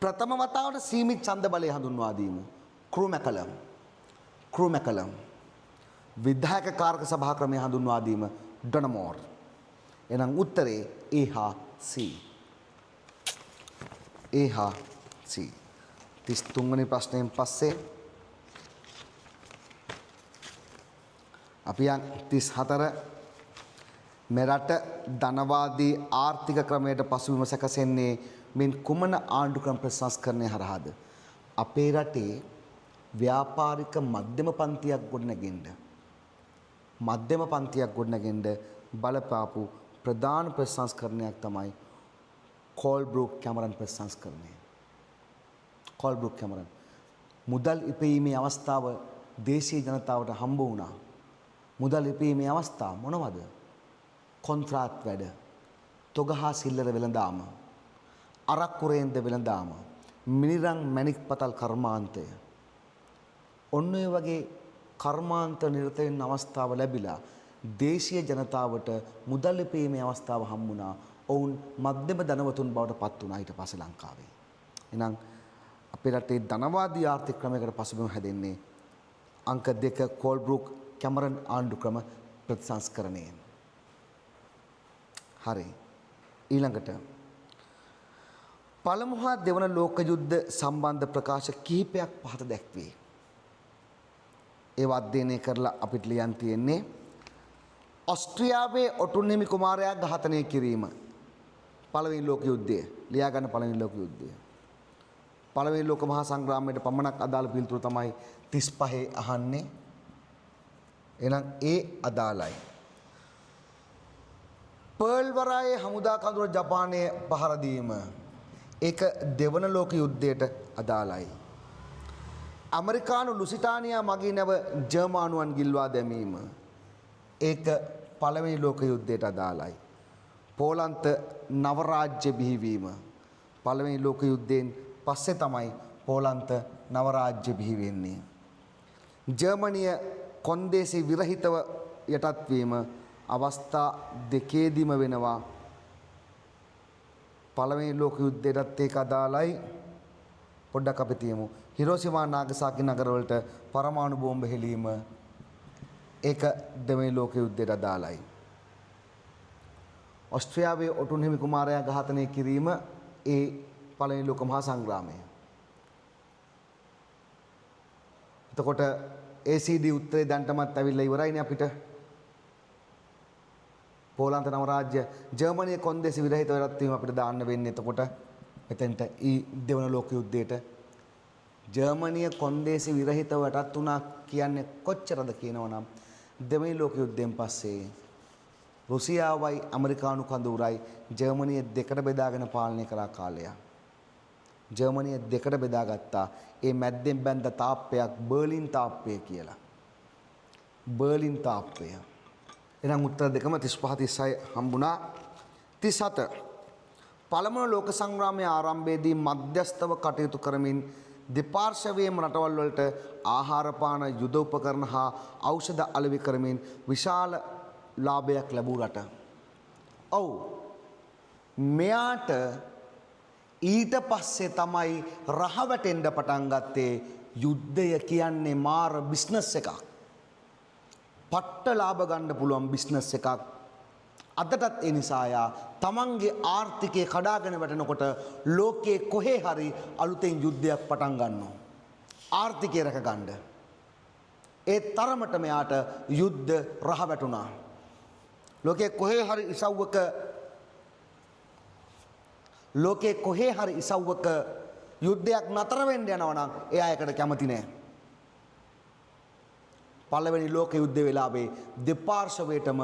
ප්‍රථම වතාවට සීමිත ඡන්ද බලය හඳුන්වා දීම. ක්‍රූමැකලම්. විධායක කාරක සභා ක්‍රමය හඳුන්වා දීම ඩොනමෝර්. එහෙනම් උත්තරේ A හා C. A හා C. 33 වෙනි ප්‍රශ්නයෙන් පස්සේ අපි යන් 34 මෙරට ධනවාදී ආර්ථික ක්‍රමයට පසුබිම සැකසෙන්නේ මෙන් කුමන ආණ්ඩු ක්‍රම ප්‍රතිසංස්කරණය හරහාද? අපේ රටේ ව්‍යාපාරික මධ්‍යම පන්තියක් ගොඩනගෙන්න බලපාපු ප්‍රධාන ප්‍රතිසංස්කරණයක් තමයි කෝල්බ්‍රුක් කැමරන් ප්‍රතිසංස්කරණය. කෝල්බ්‍රුක් කැමරන් මුදල් ඉපයීමේ අවස්ථාව දේශීය ජනතාවට හම්බ වුණා. මුදල් ඉපයීමේ අවස්ථාව මොනවද? කොන්ත්‍රාත් වැඩ, තොග හා සිල්ලර වෙළඳාම, අරක්කු රේන්ද වෙළඳාම, මිනිරන් මැණික් පතල් කර්මාන්තය. ඔන්න ඔය වගේ කර්මාන්ත නිරත වෙන්න අවස්ථාව ලැබිලා දේශීය ජනතාවට මුදල් ඉපයීමේ අවස්ථාව හම්බුණා. ඔවුන් මධ්‍යම ධනවතුන් බවට පත් වුණා ඊට පස්සේ ලංකාවේ. එහෙනම් අපේ රටේ ධනවාදී ආර්ථික ක්‍රමයකට පසුබිම හැදෙන්නේ අංක 2 කෝල්බ්‍රුක් කැමරන් ආණ්ඩු ක්‍රම ප්‍රතිසංස්කරණයෙන්. හරි. ඊළඟට පළමු හා දෙවන ලෝක යුද්ධ සම්බන්ධ ප්‍රකාශ කිහිපයක් පහත දැක්වේ. ඒවා අධ්‍යයනය කරලා අපිට ලියන්න තියෙන්නේ ඔස්ට්‍රියාවේ ඔටුන් හිමි කුමාරයා ඝාතනය කිරීම. පළවෙනි ලෝක යුද්ධය. ලියා ගන්න පළවෙනි ලෝක යුද්ධය. පළවෙනි ලෝක මහා සංග්‍රාමයට පමණක් අදාළ පිළිතුර තමයි 35 අහන්නේ. එහෙනම් ඒ අදාළයි. පර්ල් වරායේ හමුදා කඳුර ජපානයේ පහර දීම. ඒක දෙවන ලෝක යුද්ධයට අදාළයි. ඇමරිකානු ලුසිටානියා මගේ නැව ජර්මානුවන් ගිල්වා දැමීම ඒක පළවෙනි ලෝක යුද්ධයට අදාළයි. පෝලන්ත නවරාජ්‍ය බිහිවීම පළවෙනි ලෝක යුද්ධයෙන් පස්සේ තමයි පෝලන්ත නවරාජ්‍ය බිහි වෙන්නේ. ජර්මනිය කොන්දේසි විරහිතව යටත් වීම අවස්ථා දෙකේදීම වෙනවා. පළවෙනි ලෝක යුද්ධයටත් ඒක අදාළයි. පොඩ්ඩක් අපි තියමු. හිරෝෂිමා නාගසාකි නගරවලට පරමාණු බෝම්බ හෙලීම ඒක දෙවෙනි ලෝක යුද්ධයට අදාළයි. ඔස්ට්‍රියාවේ ඔටුන් හිමි කුමාරයා ඝාතනය කිරීම ඒ පළවෙනි ලෝක මහා සංග්‍රාමය. එතකොට ACD උත්තරේ දැන්ටමත් ඇවිල්ලා ඉවරයිනේ අපිට. පෝලන්ත නවරාජ්‍ය ජර්මනිය කොන්දේසි විරහිතව යටත් වීම අපිට දාන්න වෙන්නේ. එතකොට මෙතෙන්ට දෙවන ලෝක යුද්ධයට ජර්මනිය කොන්දේසි විරහිතව යටත් වුණා කියන්නේ කොච්චරද කියනවනම් දෙවන ලෝක යුද්ධයෙන් පස්සේ රුසියාවයි ඇමරිකානු කඳවුරයි ජර්මනිය දෙකට බෙදාගෙන පාලනය කරා කාලයක්. ජර්මනිය දෙකට බෙදාගත්තා. ඒ මැද්දෙන් බැඳ තාප්පයක් බර්ලින් තාප්පය කියලා. බර්ලින් තාප්පය. එහෙනම් උත්තර දෙකම 35 36 හම්බුණා. 37 පළමුව ලෝක සංග්‍රාමයේ ආරම්භයේදී මධ්‍යස්ථව කටයුතු කරමින් දෙපාර්ශවයේම රටවල් වලට ආහාර පාන යුද උපකරණ හා ඖෂධ අලෙවි කරමින් විශාල ලාභයක් ලැබූ රට. ඔව්. මෙයාට ඊට පස්සේ තමයි රහ වැටෙන්න පටන් ගත්තේ. යුද්ධය කියන්නේ මාර බිස්නස් එකක්. පට්ට ලාභ ගන්න පුළුවන් බිස්නස් එකක්. අදටත් ඒ නිසා යා තමන්ගේ ආර්ථිකය කඩාගෙන වැටෙනකොට ලෝකයේ කොහේ හරි අලුතෙන් යුද්ධයක් පටන් ගන්නවා. ආර්ථිකය රැක ගන්න. ඒ තරමට මෙයාට යුද්ධ රහ වැටුණා. ලෝකයේ කොහේ හරි ඉසව්වක යුද්ධයක් නතර වෙන්න යනවා නම් එයා ඒකට කැමති නෑ. පළවෙනි ලෝක යුද්ධ වෙලාවේ දෙපාර්ශවයටම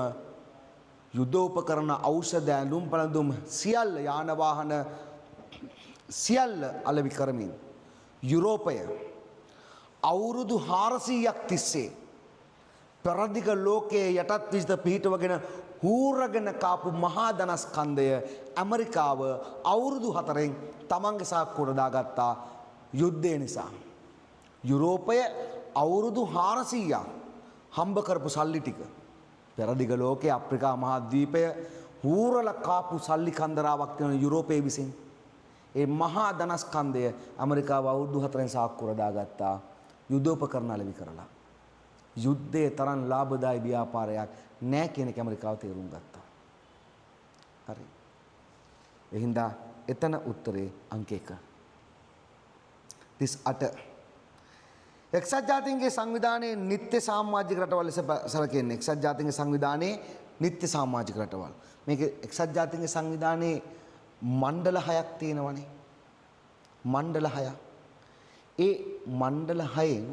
යුද්ධෝපකරණ ඖෂධ ඇඳුම් පැළඳුම් සියල්ල යාන වාහන සියල්ල අලෙවි කරමින් යුරෝපය අවුරුදු 400ක් තිස්සේ පෙරදිග ලෝකයේ යටත් විසිත පිහිටවගෙන හූරගෙන කාපු මහා ධනස්කන්ධය ඇමරිකාව අවුරුදු 4න් තමන්ගේ සාක්කුවට දාගත්තා යුද්ධය නිසා. යුරෝපය අවුරුදු 400ක් හම්බ කරපු සල්ලි ටික පෙරදිග ලෝකයේ අප්‍රිකා මහද්වීපය හූරලා කාපු සල්ලි කන්දරාවක් තියෙන යුරෝපයේ විසින් ඒ මහා ධනස්කන්ධය ඇමරිකාව අවුරුදු 4න් සාක්කුවට දාගත්තා යුද්ධෝපකරණ අලෙවි කරලා. යුද්ධයේ තරම් ලාභදායී ව්‍යාපාරයක් නැහැ කියන එක ඇමරිකාව තේරුම් ගත්තා. හරි. එහෙනම් එතන උත්තරේ අංක 1. 38 එක්සත් ජාතීන්ගේ සංවිධානයේ නිත්‍ය සමාජික රටවල් ලෙස සැලකෙන්නේ. එක්සත් ජාතීන්ගේ සංවිධානයේ නිත්‍ය සමාජික රටවල්. මේක එක්සත් ජාතීන්ගේ සංවිධානයේ මණ්ඩල 6ක් තියෙනවනේ. මණ්ඩල 6ක්. ඒ මණ්ඩල 6න්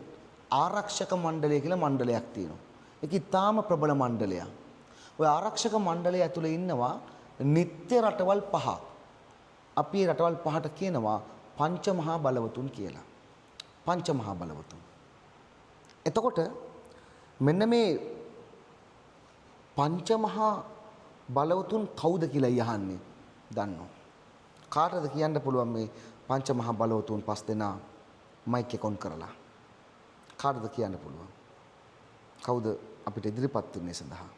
ආරක්ෂක මණ්ඩලය කියලා මණ්ඩලයක් තියෙනවා. ඒක ඉතාම ප්‍රබල මණ්ඩලයක්. ওই ආරක්ෂක මණ්ඩලය ඇතුලේ ඉන්නවා නිත්‍ය රටවල් 5ක්. අපි මේ රටවල් 5ට කියනවා පංච මහා බලවතුන් කියලා. පංච මහා බලවතුන්. එතකොට මෙන්න මේ පංච මහා බලවතුන් කවුද කියලා යහන්නේ දන්නෝ. කාටද කියන්න පුළුවන් මේ පංච මහා බලවතුන් 5 දෙනා මයික් එක ඔන් කරලා. කාටද කියන්න පුළුවන්? කවුද අපිට ඉදිරිපත් වෙන්නේ සඳහා?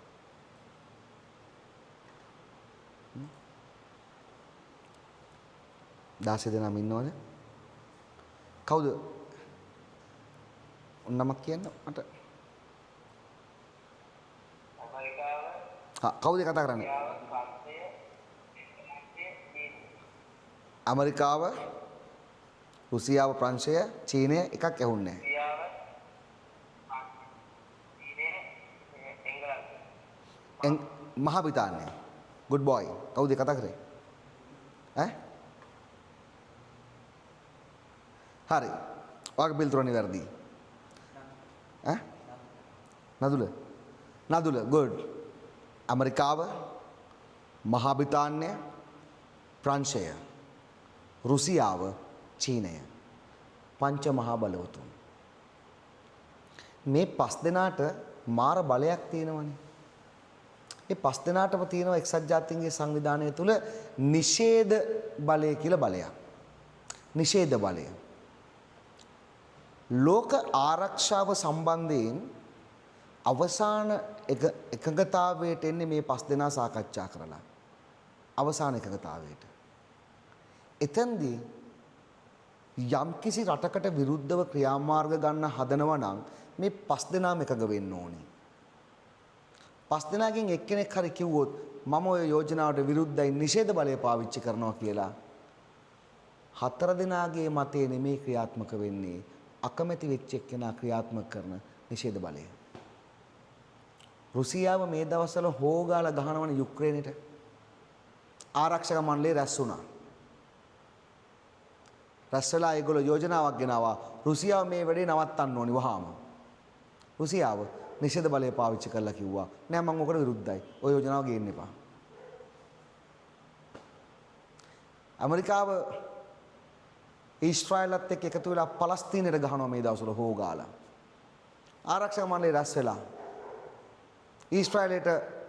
දාසේ දෙනාම ඉන්නවද? කවුද? නමක් කියන්න මට. කවුද කතා කරන්නේ? ඇමරිකාව, රුසියාව, ප්‍රංශය, චීනය එකක් ඇහුන්නේ නැහැ. මහා බ්‍රිතාන්‍යය. good boy. කවුද කතා කරේ? ඈ? හරි. ඔයාගේ පිළිතුර නිවැරදි. ඈ? නදුල. නදුල good. ඇමරිකාව, මහා බ්‍රිතාන්‍යය, ප්‍රංශය, රුසියාව, චීනය. පංච මහා බලවතුන්. මේ පස් දෙනාට මාර බලයක් තියෙනවනේ. ඒ පස් දෙනාටම තියෙනවා එක්සත් ජාතීන්ගේ සංවිධානය තුළ නිෂේධ බලය කියලා බලයක්. නිෂේධ බලය. ලෝක ආරක්ෂාව සම්බන්ධයෙන් අවසාන එකඟතාවයට එන්නේ මේ පස් දෙනා සාකච්ඡා කරලා. අවසාන එකඟතාවයට. එතෙන්දී යම්කිසි රටකට විරුද්ධව ක්‍රියාමාර්ග ගන්න හදනවා නම් මේ පස් දෙනාම එකඟ වෙන්න ඕනේ. පස් දෙනාගෙන් එක්කෙනෙක් හරි කිව්වොත් මම ඔය යෝජනාවට විරුද්ධයි නිෂේධ බලය පාවිච්චි කරනවා කියලා හතර දෙනාගේ මතේ නෙමේ ක්‍රියාත්මක වෙන්නේ අකමැති වෙච්ච එක්කෙනා ක්‍රියාත්මක කරන නිෂේධ බලය. රුසියාව මේ දවස්වල හොගාලා ගහනවනේ යුක්‍රේනයට. ආරක්ෂක මණ්ඩලය රැස් වුණා. රැස් වෙලා ඒගොල්ලෝ යෝජනාවක් ගෙනාවා රුසියාව මේ වැඩේ නවත්තන්න ඕනි වහාම. රුසියාව නිෂේධ බලය පාවිච්චි කරලා කිව්වා නෑ මම ඔකට විරුද්ධයි. ඔය යෝජනාව ගේන්න එපා. ඇමරිකාව ඊශ්‍රායලත් එක්ක එකතු වෙලා පලස්තීනයට ගහනවා මේ දවස්වල හොගාලා. ආරක්ෂක මණ්ඩලය රැස් වෙලා ඊශ්‍රායලයට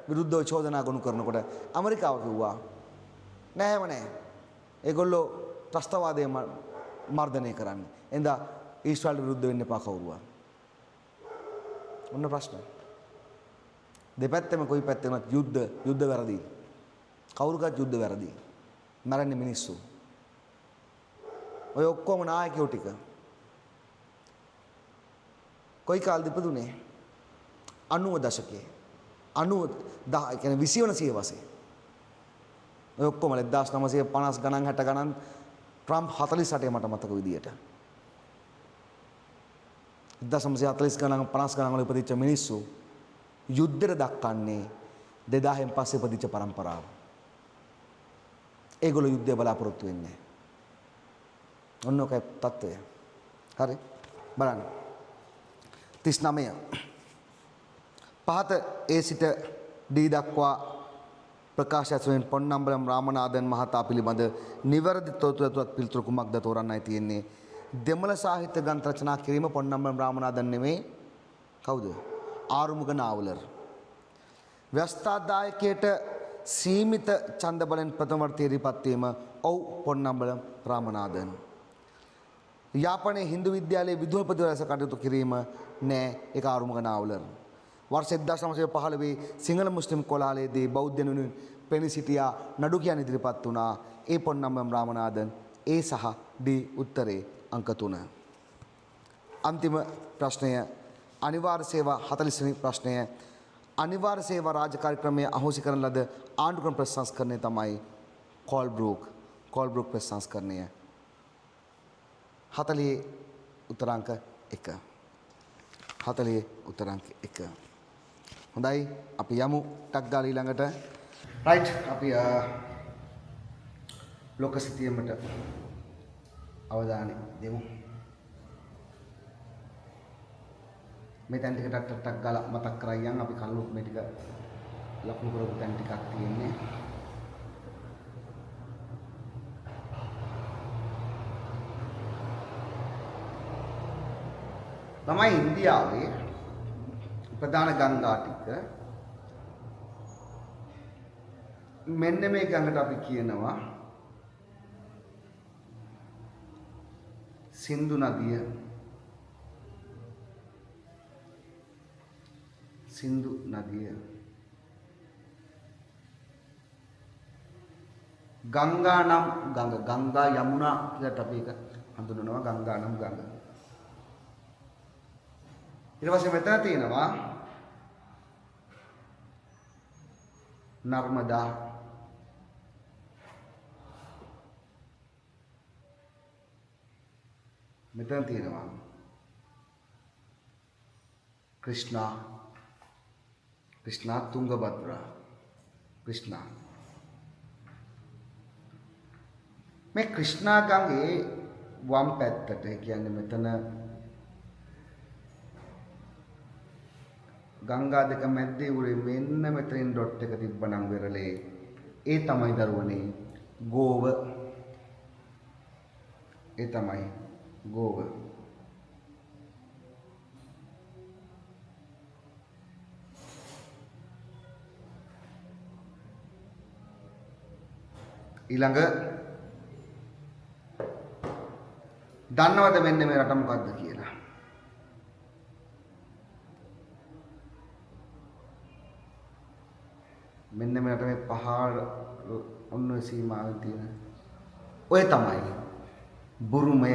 විරුද්ධව චෝදනා ගොනු කරනකොට ඇමරිකාව කිව්වා නෑ එහෙම නෑ. ඒගොල්ලෝ ත්‍රස්තවාදය මර්ධනය කරන්නේ. එඳා ඊශ්‍රායලට විරුද්ධ වෙන්න එපා කවුරුවා. ඔන්න ප්‍රශ්න. දෙපැත්තෙම කොයි පැත්තේ වුණත් යුද්ධ වැරදි. කවුරුකත් යුද්ධ වැරදි. මරන්නේ මිනිස්සු. ඔය ඔක්කොම නායකයෝ ටික. කොයි කාලෙද ඉපදුනේ? 90 දශකයේ. 90 කියන්නේ 20 වන සියවසේ. ඔය ඔක්කොම 1950 ගණන් 60 ගණන් ට්‍රම්ප් 48 මට මතක විදියට. 1940 ගණන් 50 ගණන් වල ඉපදිච්ච මිනිස්සු යුද්ධෙට දක්වන්නේ 2000න් පස්සේ ඉපදිච්ච પરම්පරාව. ඒගොල්ලෝ යුද්ධය බලාපොරොත්තු වෙන්නේ. ඔන්න ඔකයි තත්ත්වය. හරි. බලන්න. 39 පහත ඒ සිට ඩී දක්වා ප්‍රකාශයෙන් පොන්නම්බලම් රාමනාදන් මහතා පිළිබඳ නිවැරදි තොරතුරක් පිළිතුරු කුමක්ද තෝරන්නයි තියෙන්නේ. දෙමළ සාහිත්‍ය ග්‍රන්ථ රචනා කිරීම පොන්නම්බලම් රාමනාදන් නෙමෙයි. කවුද? ආරුමුග නාවලර්. ව්‍යවස්ථාදායකයට සීමිත ඡන්ද බලෙන් ප්‍රථම වර්තය ඉදිරිපත් වීම ඔව් පොන්නම්බලම් රාමනාදන්. යාපනයේ හින්දු විද්‍යාලයේ විදුහල්පති ලෙස කටයුතු කිරීම නෑ ඒක ආරුමුග නාවලර්. वर्ष 1915 සිංහල මුස්ලිම් කොලාහලයේදී බෞද්ධයන් වෙනුවෙන් පෙනී සිටියා නඩු කියන ඉදිරිපත් වුණා. ඒ පොන්නම්බලම් රාමනාදන් ඒ සහ ඩී උත්තරේ අංක 3. අන්තිම ප්‍රශ්නය අනිවාර්ය සේවා 40 වෙනි ප්‍රශ්නය අනිවාර්ය සේවා රාජකාරී ක්‍රමයේ අහෝසි කරන ලද ආණ්ඩුක්‍රම ප්‍රතිසංස්කරණය තමයි කෝල්බ්‍රූක් ප්‍රතිසංස්කරණය. 40 උත්තරාංක 1. 40 උත්තරාංක 1. හොඳයි අපි යමු ටක් ගාලා ඊළඟට. රයිට් අපි ලෝක සිතියමට අවධානය දෙමු. මේ තැන් ටික ටක් ගාලා මතක් කරගන්න අපි කල්ලුත් මේ ටික ලකුණු කරපු තැන් ටිකක් තියෙන්නේ. තමයි ඉන්දියාවේ ප්‍රධාන ගංගා ටික. මෙන්න මේ ගඟට අපි කියනවා සින්දු නදිය. සින්දු නදිය. ගංගා නම් ගංගා යමුනා කියලාට අපි ඒක හඳුන්වනවා ගංගා නම් ගඟ. ඊට පස්සේ මෙතන තියෙනවා නර්මදා. මෙතන තියෙනවා ක්‍රිෂ්ණා තුංගභද්‍රා ක්‍රිෂ්ණා. මේ ක්‍රිෂ්ණා ගඟේ වම් පැත්තට කියන්නේ මෙතන ගංගා දෙක මැද්දේ උරේ මෙන්න මෙතනින් ඩොට් එක තිබ්බනම් වෙරළේ ඒ තමයි දරුවනේ ගෝව. ඒ තමයි ගෝව. ඊළඟ දන්නවද මෙන්න මේ රට මොකද්ද කියලා? මෙන්න මේ රට මේ පහළ ඔන්න සීමාවෙන් තියෙන ඔය තමයි බුරුමය.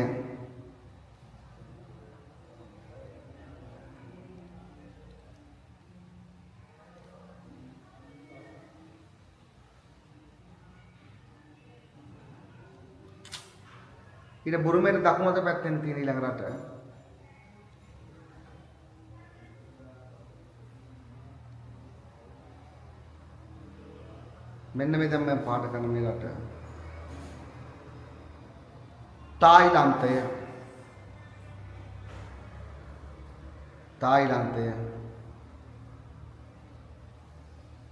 ඊට බුරුමේට දකුණත පැත්තෙන් තියෙන ඊළඟ රට මෙන්න මේ දැන් මම පාට කරන මේ රට තායිලන්තය.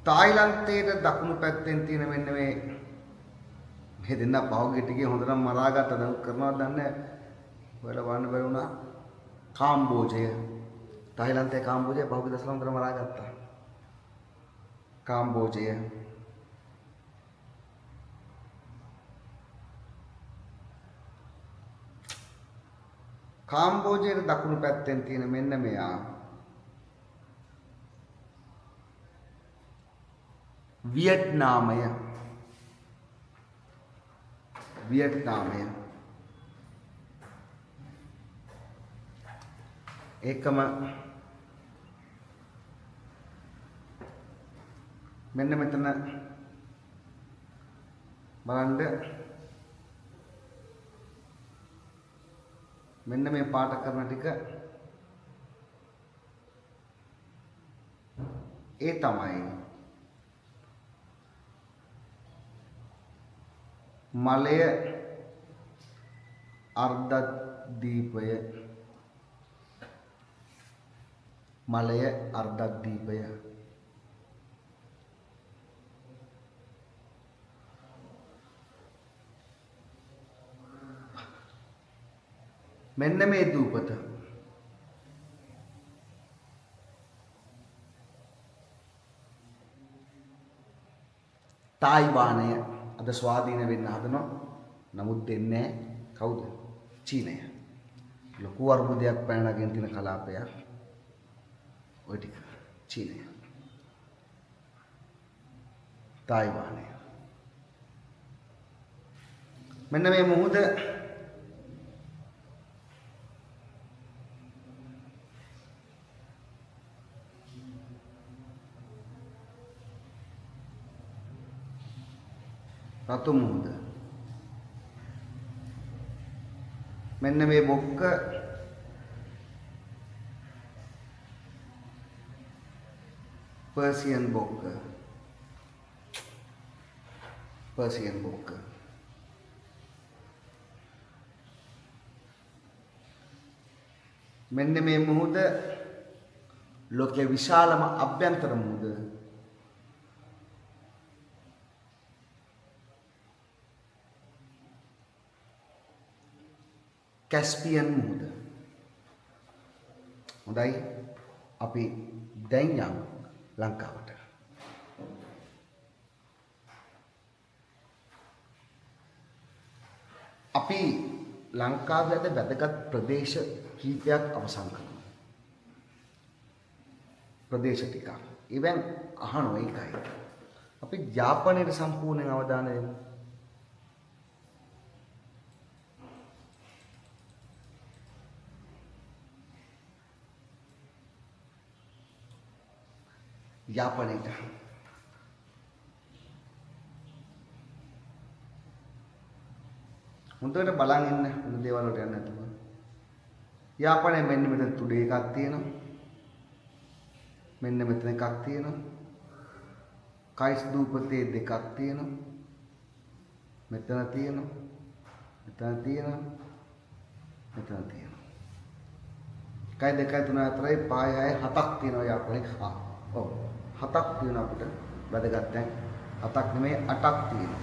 තායිලන්තයේ දකුණු පැත්තෙන් තියෙන මෙන්න මේ දෙන්න පහුගිය ටිකේ හොඳටම මරාගත්ත දැන් කරනවද දන්නේ ඔයාලා බලන්න බැරි වුණා. කාම්බෝජය තායිලන්තයේ කාම්බෝජය පහුගිය දසල හොඳට මරාගත්තා. කාම්බෝජය කාම්බෝජයේ දකුණු පැත්තෙන් තියෙන මෙන්න මෙයා වියට්නාමය. ඒකම මෙන්න මෙතන බලන්න මෙන්න මේ පාට කරන ටික ඒ තමයි මලය අර්ධද්වීපය. මෙන්න මේ දූපත තායිවානය අද ස්වාධීන වෙන්න හදනවා. නමුත් දෙන්නේ කවුද? චීනය. ලොකු අර්බුදයක් පැනනගෙන තියෙන කලාපයක් ඔය ටික. චීනය. තායිවානය. මෙන්න මේ මුහුද රතු මුහුද. මෙන්න මේ බොක්ක පර්සියන් බොක්ක. මෙන්න මේ මුහුද ලෝකයේ විශාලම අභ්‍යන්තර මුහුද. කැස්පියන් මුහුද. හොඳයි අපි දැන් යමු ලංකාවට. අපි ලංකාවේ අද වැදගත් ප්‍රදේශ කීපයක් අවසන් කරනවා. ප්‍රදේශ ටික. ඉවෙන් අහනවා ඒකයි. අපි ජාපනයේ සම්පූර්ණ අවධානය යොමු. යාපනයට හොඳට බලන් ඉන්න මොන දේවල් වලට යන්නේ නැතුව. යාපනයේ මෙන්න මෙතන තුඩේ එකක් තියෙනවා. මෙන්න මෙතන එකක් තියෙනවා. කයිස් දූපතේ දෙකක් තියෙනවා. මෙතන තියෙනවා. මෙතන තියෙනවා. කයි 2 3 4 5 6 7ක් තියෙනවා යාපනයේ. ඔව් 7ක් තියෙනවා අපිට වැදගත් දැන් 7ක් නෙමෙයි 8ක් තියෙනවා.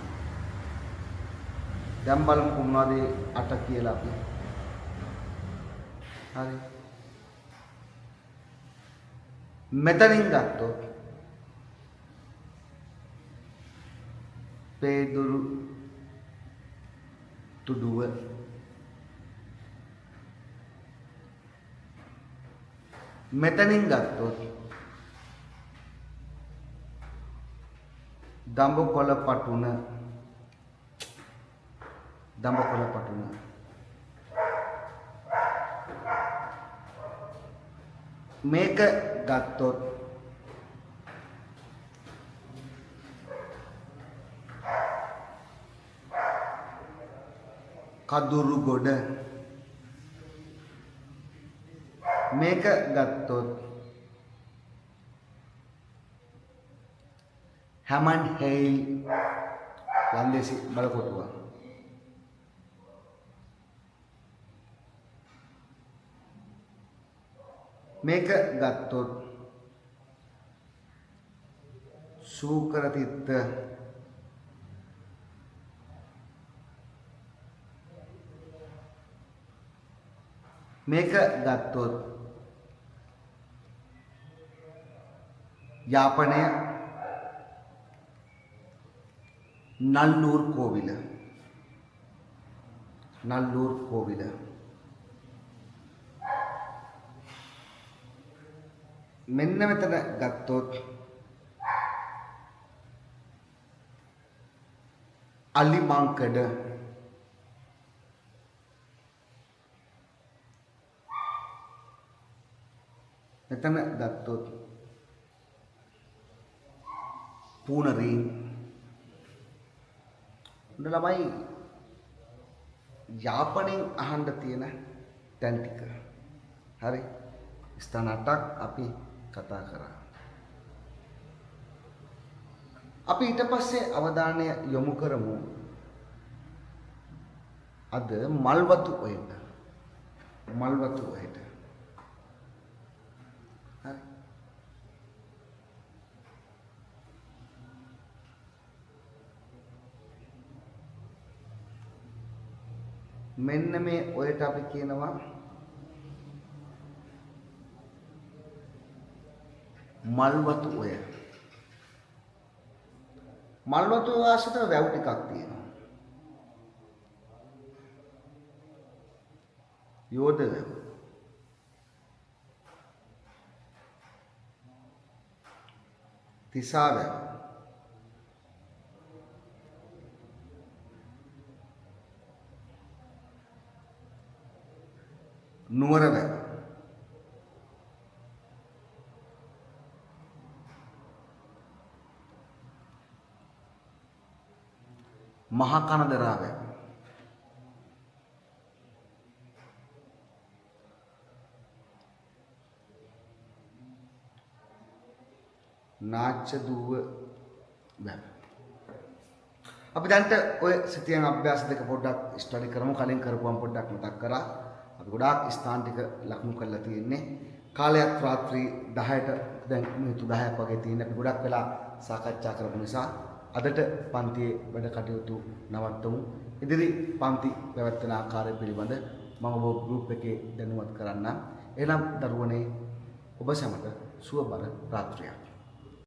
දැන් බලමු මොනවද 8 කියලා අපි. හරි. මෙතනින් ගත්තොත් පේදුරු තුඩුව මෙතනින් ගත්තොත් දඹකොළ පටුන මේක ගත්තොත් කදුරුගොඩ මේක ගත්තොත් හැමන් හේල් ලන්දේසි බලකොටුව මේක ගත්තොත් සූකරතිත්ත මේක ගත්තොත් යාපනය නල්ලූර් කෝවිල මෙන්න මෙතන ගත්තොත් අලිමංකඩ මෙතන ගත්තොත් පූනරී උඩ ළමයි යාපනයෙන් අහන්න තියෙන තැන් ටික හරි ස්ථාන 8ක් අපි කතා කරා. අපි ඊට පස්සේ අවධානය යොමු කරමු අද මල්වතු ඔයට. හරි. මෙන්න මේ ඔයට අපි කියනවා මල්වතු ඔය. මල්වතු වාසිත වැව් ටිකක් තියෙනවා. යෝධ වැව. තිසා වැව. නුවර වැව. මහා කනදරා වැව. නාච්ච දුව වැව. අපි දැන්ට ඔය සිතියන් අභ්‍යාස දෙක පොඩ්ඩක් ස්ටඩි කරමු. කලින් කරපුවම පොඩ්ඩක් මතක් කරා. අපි ගොඩාක් ස්ථාන ටික ලකුණු කරලා තියෙන්නේ. කාලයක් රාත්‍රී 10ට දැන් මිනිත්තු 10ක් වගේ තියෙන. අපි ගොඩක් වෙලා සාකච්ඡා කරපු නිසා අදට පන්තියේ වැඩ කටයුතු නවත්තමු. ඉදිරි පන්ති පැවැත්වෙන ආකාරය පිළිබඳ මම ඔබ ගෲප් එකේ දැනුවත් කරන්නම්. එනම් දරුවනේ ඔබ සැමට සුවබර රාත්‍රියක්.